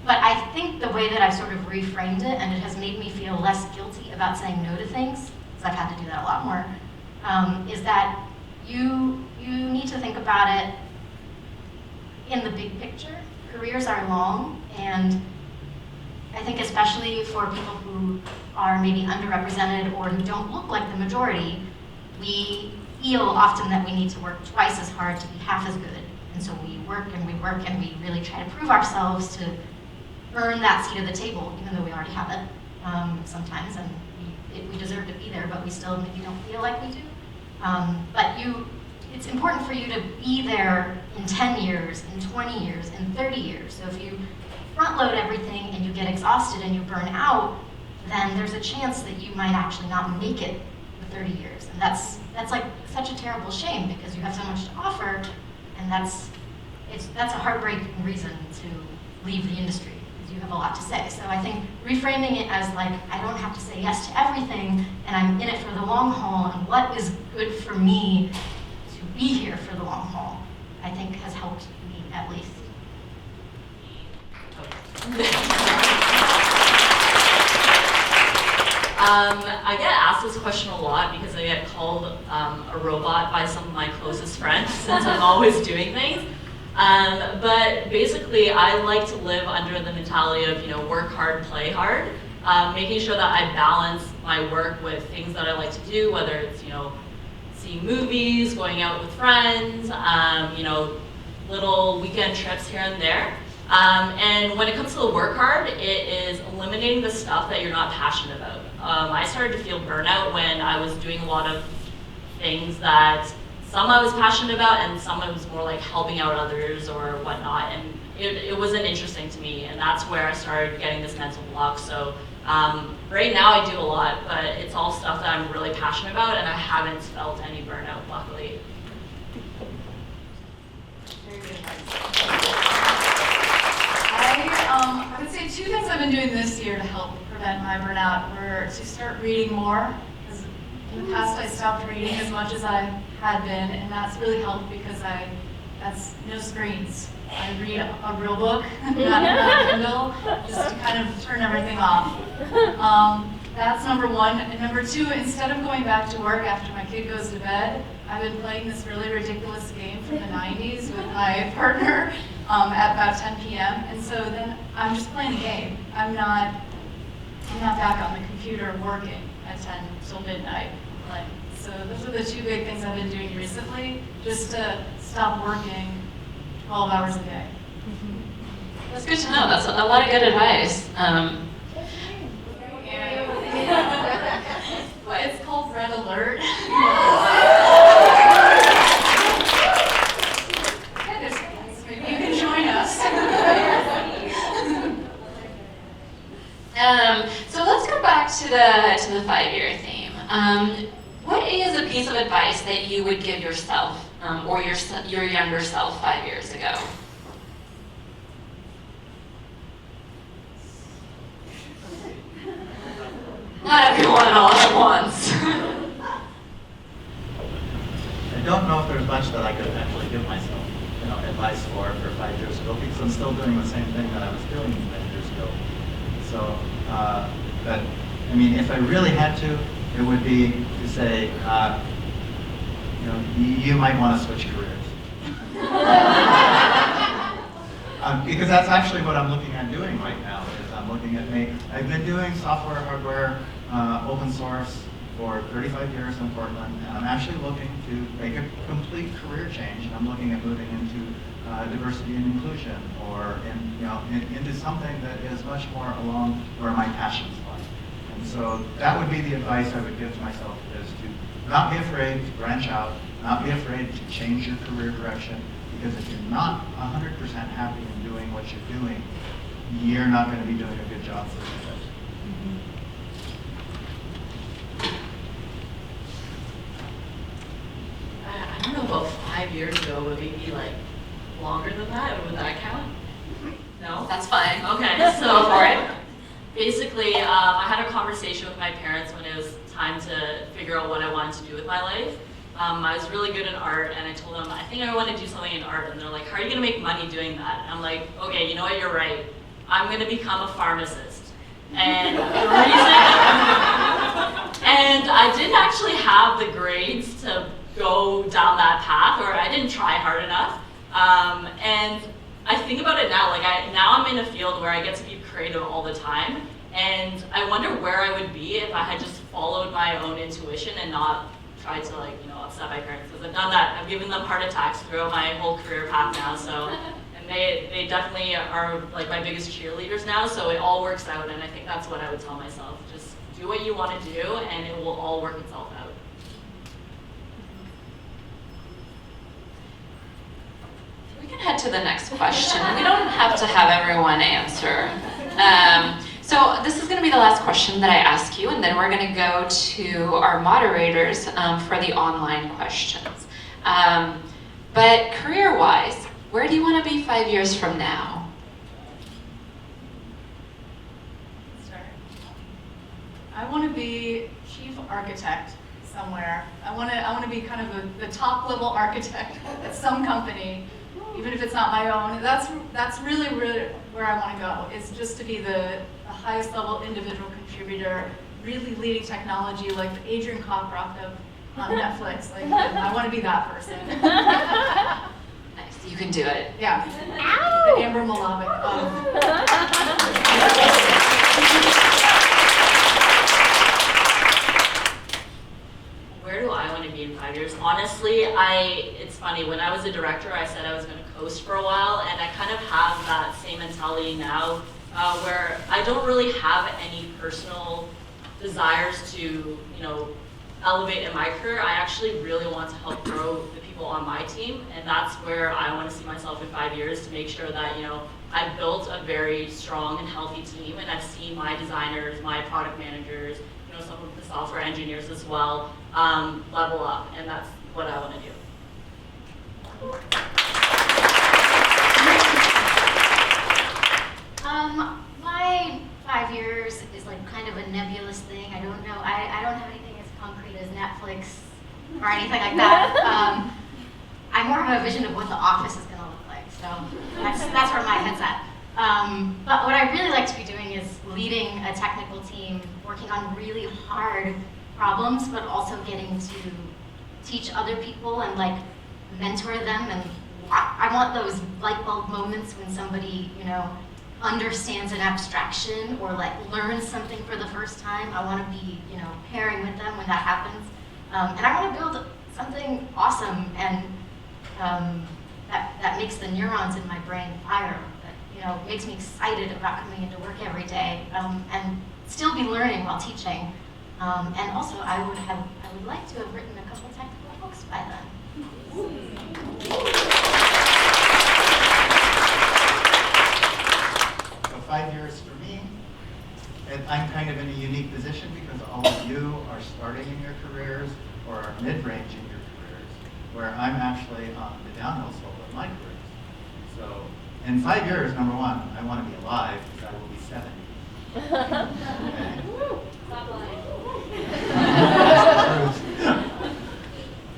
But I think the way that I've sort of reframed it, and it has made me feel less guilty about saying no to things, because I've had to do that a lot more, is that you need to think about it in the big picture. Careers are long, and I think especially for people who are maybe underrepresented or who don't look like the majority, we feel often that we need to work twice as hard to be half as good. And so we work and we work and we really try to prove ourselves to earn that seat at the table, even though we already have it sometimes, and we deserve to be there, but we still maybe don't feel like we do. But it's important for you to be there in 10 years, in 20 years, in 30 years. So if you front load everything and you get exhausted and you burn out, then there's a chance that you might actually not make it for 30 years. And that's like such a terrible shame because you have so much to offer, and that's a heartbreaking reason to leave the industry. You have a lot to say. So I think reframing it as like, I don't have to say yes to everything, and I'm in it for the long haul, and what is good for me to be here for the long haul, I think has helped me at least. I get asked this question a lot because I get called a robot by some of my closest friends since I'm always doing things. But basically, I like to live under the mentality of, work hard, play hard, making sure that I balance my work with things that I like to do, whether it's, seeing movies, going out with friends, little weekend trips here and there. And when it comes to the work hard, it is eliminating the stuff that you're not passionate about. I started to feel burnout when I was doing a lot of things that some I was passionate about, and some it was more like helping out others or whatnot, and it wasn't interesting to me, and that's where I started getting this mental block. So right now I do a lot, but it's all stuff that I'm really passionate about, and I haven't felt any burnout, luckily. Very good advice. I would say 2 things I've been doing this year to help prevent my burnout were to start reading more. In the past, I stopped reading as much as I had been, and that's really helped because that's no screens. I read a real book, not a Kindle, just to kind of turn everything off. That's number 1. And number 2, instead of going back to work after my kid goes to bed, I've been playing this really ridiculous game from the 90s with my partner at about 10 p.m. And so then I'm just playing a game. I'm not back on the computer working at 10 till midnight. So those are the 2 big things I've been doing recently, just to stop working 12 hours a day. That's good to know. That's a lot of good advice. It's called Red Alert. Maybe you can join us. So let's go back to the 5-year theme. What is a piece of advice that you would give yourself or your younger self 5 years ago? Not everyone all at once. I don't know if there's much that I could actually give myself, advice for 5 years ago, because I'm still doing the same thing that I was doing 5 years ago. So, but I mean, if I really had to, it would be to say, you might want to switch careers. Because that's actually what I'm looking at doing right now. Is I'm looking at I've been doing software, hardware, open source, for 35 years in Portland, and I'm actually looking to make a complete career change, and I'm looking at moving into diversity and inclusion, or into something that is much more along where my passions lie. And so that would be the advice I would give to myself, is to not be afraid to branch out, not be afraid to change your career direction, because if you're not 100% happy in doing what you're doing, you're not going to be doing a good job for yourself. I don't know about 5 years ago, but maybe like longer than that. Would that count? No? That's fine. Okay, so Go for it. basically, I had a conversation with my parents when it was time to figure out what I wanted to do with my life. I was really good in art, and I told them, I think I want to do something in art. And they're like, how are you going to make money doing that? And I'm like, okay, you know what, you're right. I'm going to become a pharmacist. And the reason, and I didn't actually have the grades to go down that path, or I didn't try hard enough. And I think about it now, like now I'm in a field where I get to be creative all the time, and I wonder where I would be if I had just followed my own intuition and not tried to upset my parents, because I've done that. I've given them heart attacks throughout my whole career path now, so, and they definitely are like my biggest cheerleaders now, so it all works out, and I think that's what I would tell myself. Just do what you want to do, and it will all work itself out. We can head to the next question. We don't have to have everyone answer. So this is going to be the last question that I ask you, and then we're going to go to our moderators for the online questions. But career-wise, where do you want to be 5 years from now? I want to be chief architect somewhere. I want to be kind of the top level architect at some company, even if it's not my own. That's really where I want to go, is just to be the highest level individual contributor, really leading technology like Adrian Cockcroft on Netflix. Like, I want to be that person. Nice, you can do it. Yeah. Ow! The Amber Milavec Where do I want to be in 5 years? Honestly, it's funny, when I was a director, I said I was going to coast for a while, and I kind of have that same mentality now, where I don't really have any personal desires to, elevate in my career. I actually really want to help grow the people on my team, and that's where I want to see myself in 5 years, to make sure that, I've built a very strong and healthy team, and I've seen my designers, my product managers, some of the software engineers as well, level up, and that's what I want to do. My 5 years is like kind of a nebulous thing. I don't know. I don't have anything as concrete as Netflix or anything like that. I more have a vision of what the office is going to look like. So that's where my head's at. But what I really like to be doing is leading a technical team, working on really hard problems, but also getting to teach other people and like mentor them. And I want those light bulb moments when somebody, understands an abstraction or like learns something for the first time. I want to be, pairing with them when that happens. And I want to build something awesome and that makes the neurons in my brain fire. That, makes me excited about coming into work every day, and still be learning while teaching. And also, I would like to have written a couple technical books by then. So 5 years for me, and I'm kind of in a unique position because all of you are starting in your careers or are mid-range in your careers, where I'm actually on the downhill slope of my careers. So in 5 years, number one, I want to be alive because I will be 70. Okay. Stop lying.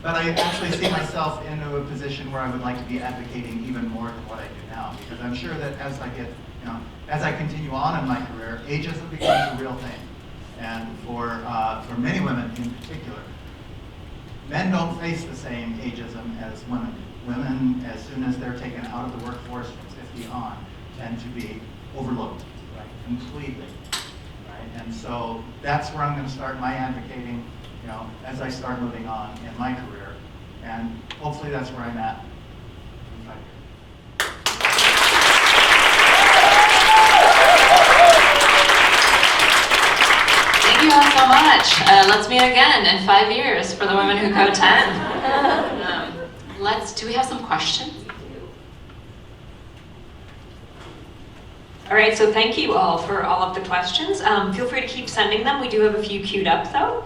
But I actually see myself in a position where I would like to be advocating even more than what I do now, because I'm sure that as I continue on in my career, ageism becomes a real thing. And for many women in particular, men don't face the same ageism as women. Women, as soon as they're taken out of the workforce from 50 on, tend to be overlooked, right, completely, right? And so that's where I'm going to start my advocating as I start moving on in my career. And hopefully that's where I'm at in 5 years. Thank you all so much. Let's meet again in 5 years for the Women Who Code 10. Do we have some questions? All right, so thank you all for all of the questions. Feel free to keep sending them. We do have a few queued up though.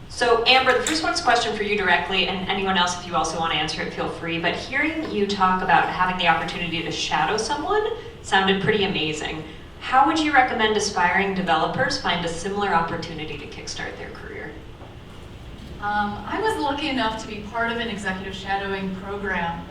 So Amber, the first one's a question for you directly, and anyone else, if you also want to answer it, feel free. But hearing you talk about having the opportunity to shadow someone sounded pretty amazing. How would you recommend aspiring developers find a similar opportunity to kickstart their career? I was lucky enough to be part of an executive shadowing program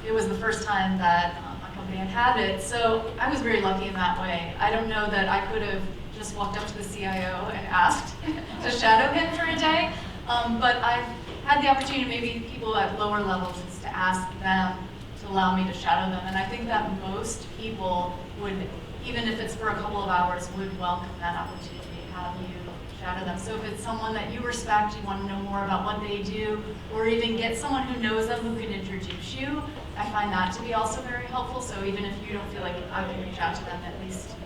it was the first time that my company had it, so I was very lucky in that way. I don't know that I could have just walked up to the CIO and asked to shadow him for a day, but I've had the opportunity, maybe people at lower levels, is to ask them to allow me to shadow them, and I think that most people would, even if it's for a couple of hours, would welcome that opportunity to have you shadow them. So if it's someone that you respect, you want to know more about what they do, or even get someone who knows them who can introduce you, I find that to be also very helpful. So even if you don't feel like I can reach out to them, at least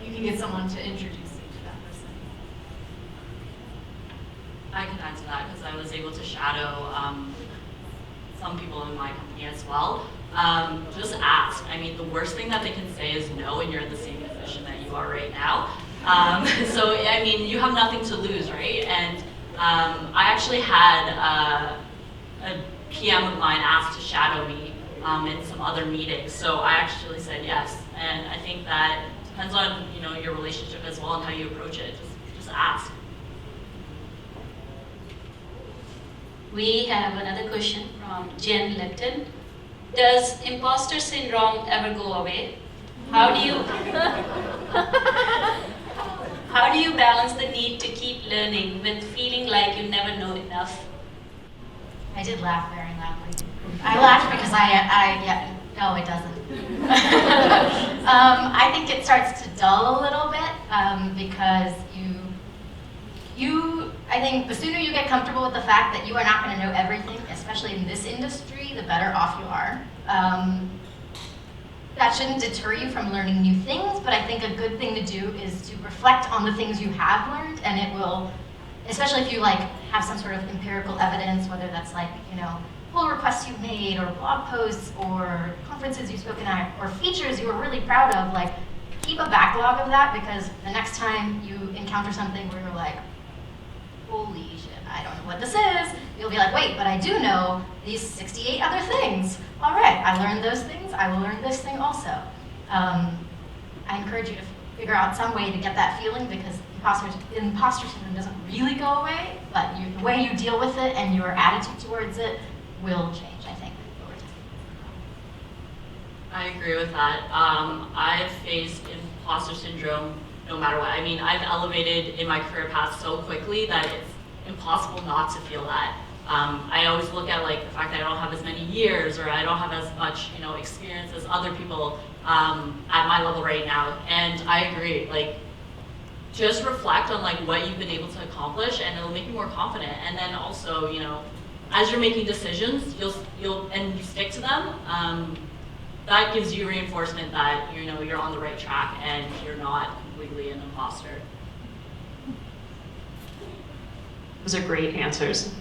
you can get someone to introduce you to that person. I can add to that because I was able to shadow some people in my company as well. Just ask. I mean, the worst thing that they can say is no, and you're in the same position that you are right now. So, I mean, you have nothing to lose, right? And I actually had a PM of mine ask to shadow me in some other meetings, so I actually said yes. And I think that depends on your relationship as well and how you approach it. Just ask. We have another question from Jen Lipton. Does imposter syndrome ever go away? How do you balance the need to keep learning with feeling like you never know enough? I did laugh very loudly. I laughed because no, it doesn't. I think it starts to dull a little bit because I think the sooner you get comfortable with the fact that you are not going to know everything, especially in this industry, the better off you are. That shouldn't deter you from learning new things, but I think a good thing to do is to reflect on the things you have learned, and it will, especially if you have some sort of empirical evidence, whether that's pull requests you've made, or blog posts, or conferences you've spoken at, or features you were really proud of, keep a backlog of that, because the next time you encounter something where you're like, holy shit, I don't know what this is, you'll be like, wait, but I do know these 68 other things. All right, I learned those things, I will learn this thing also. I encourage you to figure out some way to get that feeling, because imposter syndrome doesn't really go away, but the way you deal with it and your attitude towards it will change, I think, over time. I agree with that. I've faced imposter syndrome no matter what. I mean, I've elevated in my career path so quickly that it's impossible not to feel that. I always look at the fact that I don't have as many years, or I don't have as much experience as other people at my level right now. And I agree. Just reflect on what you've been able to accomplish, and it'll make you more confident. And then also, as you're making decisions, and you stick to them. That gives you reinforcement that you're on the right track and you're not completely an imposter. Those are great answers.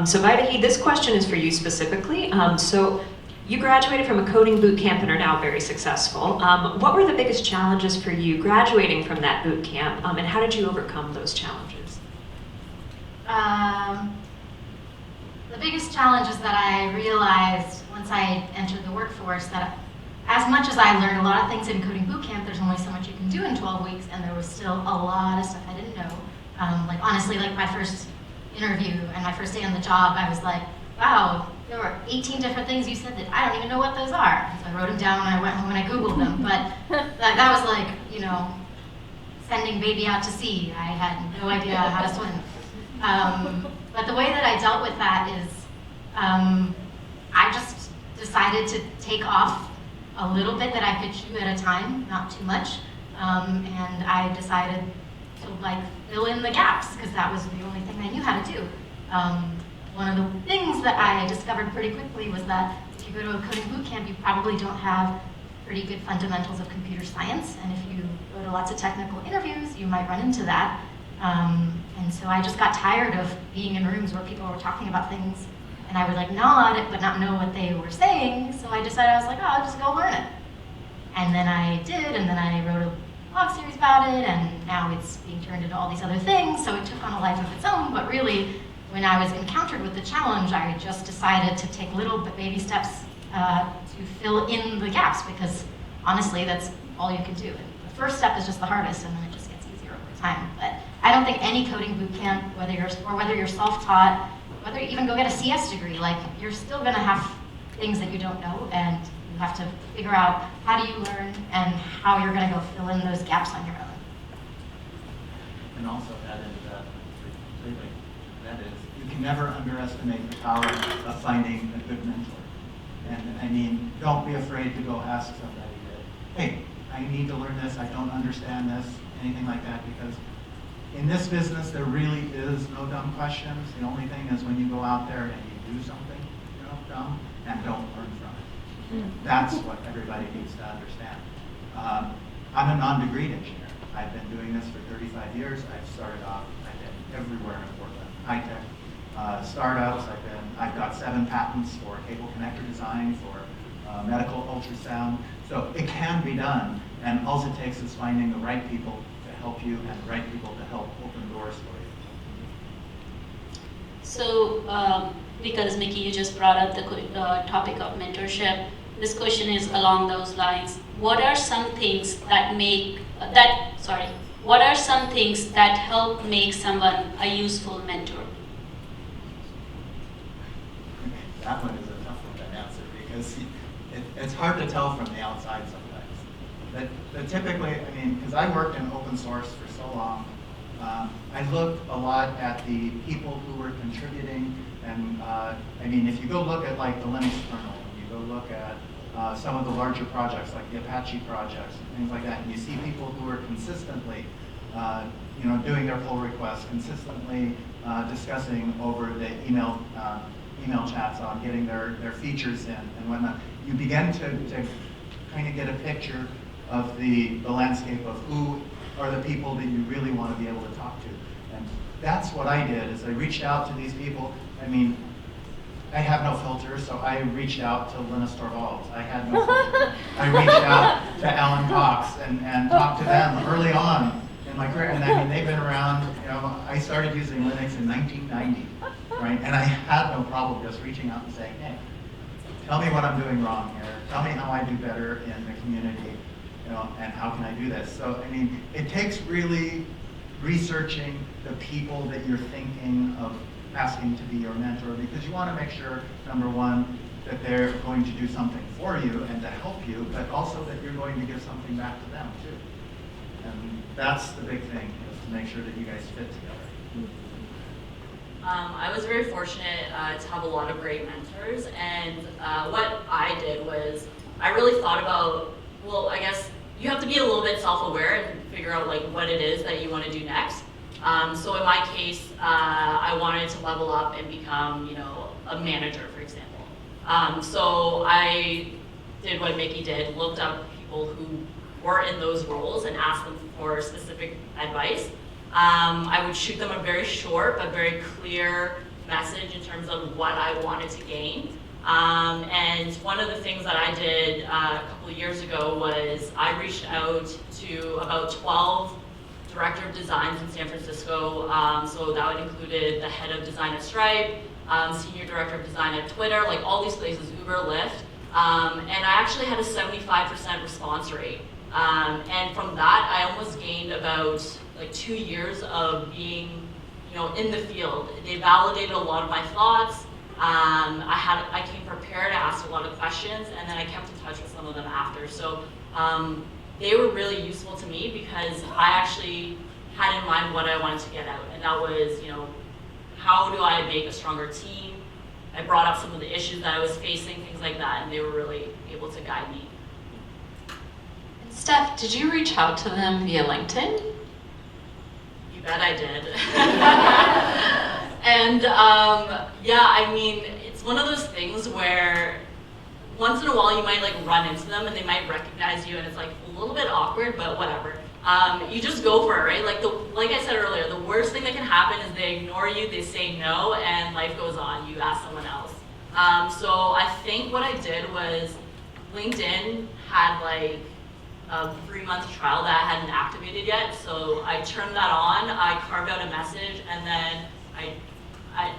So Vaidehi, this question is for you specifically. So you graduated from a coding boot camp and are now very successful. What were the biggest challenges for you graduating from that boot camp, and how did you overcome those challenges? The biggest challenge is that I realized once I entered the workforce that as much as I learned a lot of things in coding boot camp, there's only so much you can do in 12 weeks, and there was still a lot of stuff I didn't know. Honestly, my first interview and my first day on the job, I was like, wow, there were 18 different things you said that I don't even know what those are. So I wrote them down and I went home and I Googled them. But that was sending baby out to sea. I had no idea how to swim. But the way that I dealt with that is I just decided to take off a little bit that I could chew at a time, not too much. And I decided to like fill in the gaps because that was the only thing I knew how to do. One of the things that I discovered pretty quickly was that if you go to a coding boot camp, you probably don't have pretty good fundamentals of computer science, and if you go to lots of technical interviews, you might run into that. And so I just got tired of being in rooms where people were talking about things, and I would like nod but not know what they were saying, so I decided, I was like, oh, I'll just go learn it. And then I did, and then I wrote a blog series about it, and now it's being turned into all these other things, so it took on a life of its own, but really, when I was encountered with the challenge, I just decided to take little baby steps to fill in the gaps, because honestly, that's all you can do. And the first step is just the hardest, and then it just gets easier over time. But I don't think any coding boot camp, whether you're self-taught, whether you even go get a CS degree, like you're still going to have things that you don't know, and you have to figure out how do you learn and how you're going to go fill in those gaps on your own. And also add into that completely. That is, you can never underestimate the power of finding a good mentor. And I mean, don't be afraid to go ask somebody that, hey, I need to learn this, I don't understand this, anything like that, because in this business, there really is no dumb questions. The only thing is when you go out there and you do something, dumb, and don't learn from it. That's what everybody needs to understand. I'm a non-degreed engineer. I've been doing this for 35 years. I've started off, I've been everywhere in Portland, high-tech, startups. I've got 7 patents for cable connector design, for medical ultrasound. So it can be done, and all it takes is finding the right people to help you and the right people to help open doors for you. So, because Miki, you just brought up the topic of mentorship, this question is along those lines. What are some things that help make someone a useful mentor? That one is a tough one to answer because it's hard to tell from the outside sometimes. But typically, I mean, because I worked in open source for so long, I looked a lot at the people who were contributing, and I mean, if you go look at like the Linux kernel, and you go look at some of the larger projects like the Apache projects and things like that, and you see people who are consistently, doing their pull requests, consistently discussing over the email chats on getting their features in and whatnot, you begin to kind of get a picture of the landscape of who are the people that you really want to be able to talk to. And that's what I did, is I reached out to these people. I mean, I have no filter, so I reached out to Linus Torvalds. I had no filter. I reached out to Alan Cox and talked to them early on in my career. And I mean, they've been around, I started using Linux in 1990, right? And I had no problem just reaching out and saying, hey, tell me what I'm doing wrong here. Tell me how I do better in the community, and how can I do this? So, I mean, it takes really researching the people that you're thinking of asking to be your mentor, because you want to make sure, number one, that they're going to do something for you and to help you, but also that you're going to give something back to them too. And that's the big thing, is to make sure that you guys fit together. I was very fortunate to have a lot of great mentors, and what I did was I really thought about, well, I guess you have to be a little bit self-aware and figure out like what it is that you want to do next. So in my case, I wanted to level up and become, a manager, for example. So I did what Miki did, looked up people who were in those roles and asked them for specific advice. I would shoot them a very short but very clear message in terms of what I wanted to gain. And one of the things that I did a couple of years ago was I reached out to about 12 director of designs in San Francisco. So that would included the head of design at Stripe, senior director of design at Twitter, like all these places, Uber, Lyft. And I actually had a 75% response rate. And from that, I almost gained about like 2 years of being, in the field. They validated a lot of my thoughts. I came prepared, I asked a lot of questions, and then I kept in touch with some of them after. So they were really useful to me because I actually had in mind what I wanted to get out. And that was, how do I make a stronger team? I brought up some of the issues that I was facing, things like that, and they were really able to guide me. Steph, did you reach out to them via LinkedIn? You bet I did. And yeah, I mean, it's one of those things where once in a while you might like run into them and they might recognize you and it's like a little bit awkward, but whatever. You just go for it, right? Like I said earlier, the worst thing that can happen is they ignore you, they say no, and life goes on. You ask someone else. So I think what I did was LinkedIn had like a 3-month trial that I hadn't activated yet. So I turned that on, I carved out a message, and then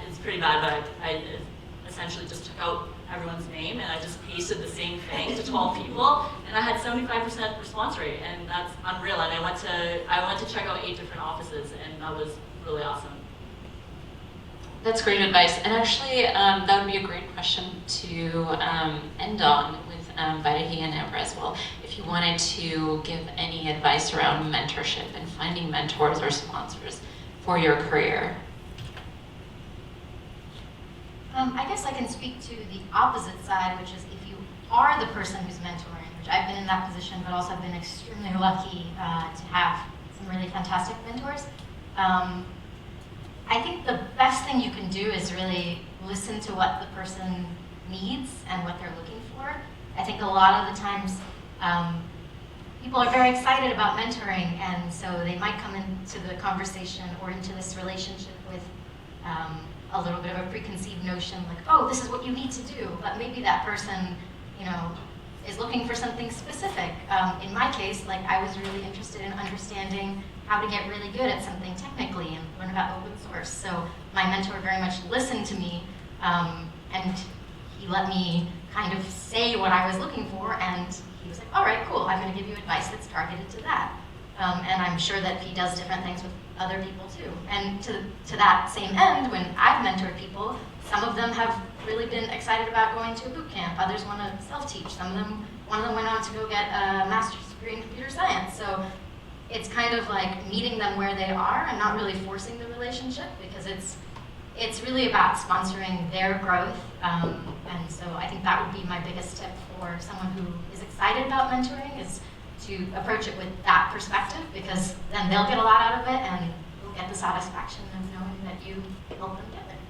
it's pretty bad, but I essentially just took out everyone's name and I just pasted the same thing to 12 people, and I had 75% response rate, and that's unreal. And I went to check out 8 different offices, and that was really awesome. That's great advice, and actually that would be a great question to end on with Vaidehi and Amber as well. If you wanted to give any advice around mentorship and finding mentors or sponsors for your career. I guess I can speak to the opposite side, which is if you are the person who's mentoring, which I've been in that position, but also I've been extremely lucky to have some really fantastic mentors. I think the best thing you can do is really listen to what the person needs and what they're looking for. I think a lot of the times people are very excited about mentoring, and so they might come into the conversation or into this relationship with a little bit of a preconceived notion, like, oh, this is what you need to do, but maybe that person, you know, is looking for something specific. In my case, like, I was really interested in understanding how to get really good at something technically and learn about open source. So my mentor very much listened to me, and he let me kind of say what I was looking for, and he was like, all right, cool, I'm gonna give you advice that's targeted to that. And I'm sure that he does different things with other people too. And to that same end, when I've mentored people, some of them have really been excited about going to a boot camp. Others want to self-teach. One of them went on to go get a master's degree in computer science. So it's kind of like meeting them where they are and not really forcing the relationship, because it's really about sponsoring their growth. And so I think that would be my biggest tip for someone who is excited about mentoring, is to approach it with that perspective, because then they'll get a lot out of it and you'll get the satisfaction of knowing that you helped them get there.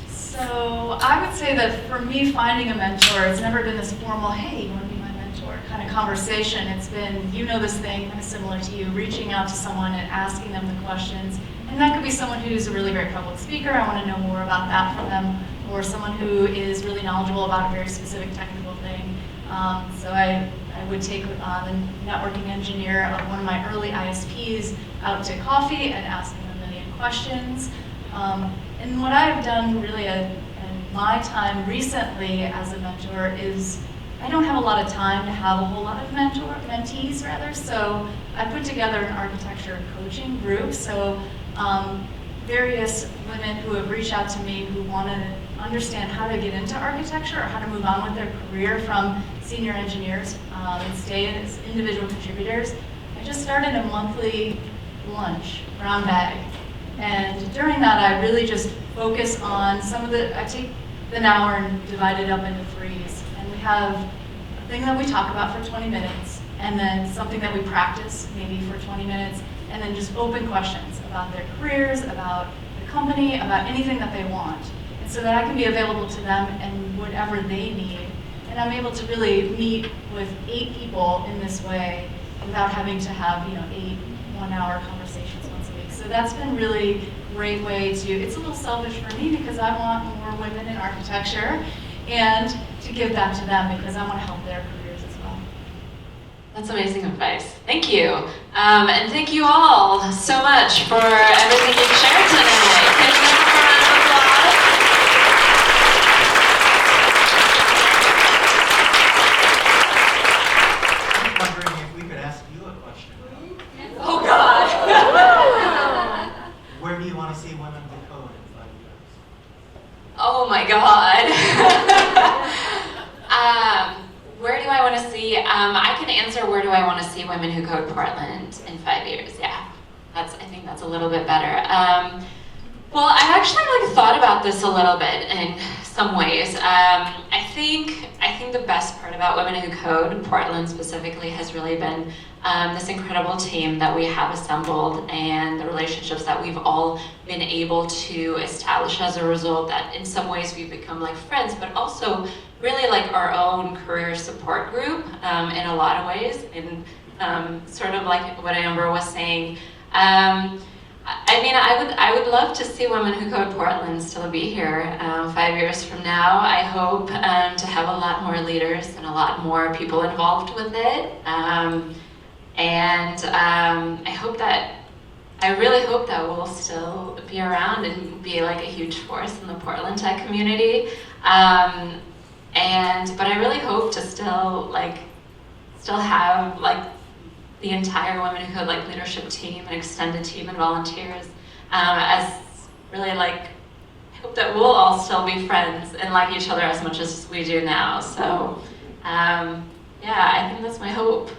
So I would say that for me, finding a mentor, it's never been this formal, hey, you want to be my mentor kind of conversation. It's been, you know this thing, kind of similar to you, reaching out to someone and asking them the questions. And that could be someone who's a really great public speaker. I want to know more about that from them, or someone who is really knowledgeable about a very specific technical thing. So I would take the networking engineer of one of my early ISPs out to coffee and ask him a million questions. And what I've done really in my time recently as a mentor is I don't have a lot of time to have a whole lot of mentees rather, so I put together an architecture coaching group. So various women who have reached out to me who want to understand how to get into architecture or how to move on with their career from senior engineers and stay as individual contributors. I just started a monthly lunch, brown bag. And during that, I really just focus on I take an hour and divide it up into 3s. And we have a thing that we talk about for 20 minutes, and then something that we practice maybe for 20 minutes, and then just open questions about their careers, about the company, about anything that they want. And so that I can be available to them and whatever they need. And I'm able to really meet with 8 people in this way without having to have, 8 one-hour conversations once a week. So that's been really a great way to, it's a little selfish for me because I want more women in architecture, and to give that to them because I want to help their careers as well. That's amazing advice. Thank you. And thank you all so much for everything you've shared tonight. Can you give us a round of applause? I'm wondering if we could ask you a question. Oh, God. Where do you want to see women do code in 5 years? Oh, my God. Where do I want to see? I can answer where do I want to see women who code Portland in 5 years. Yeah, I think that's a little bit better. Well, I've actually thought about this a little bit in some ways. I think the best part about Women Who Code, Portland specifically, has really been this incredible team that we have assembled and the relationships that we've all been able to establish as a result, that in some ways we've become like friends, but also really like our own career support group in a lot of ways. And sort of like what Amber was saying, I would love to see Women Who Code Portland still be here 5 years from now. I hope to have a lot more leaders and a lot more people involved with it. I really hope that we'll still be around and be like a huge force in the Portland tech community. But I really hope to still have the entire Women Who Code leadership team and extended team and volunteers as really I hope that we'll all still be friends and like each other as much as we do now. So I think that's my hope.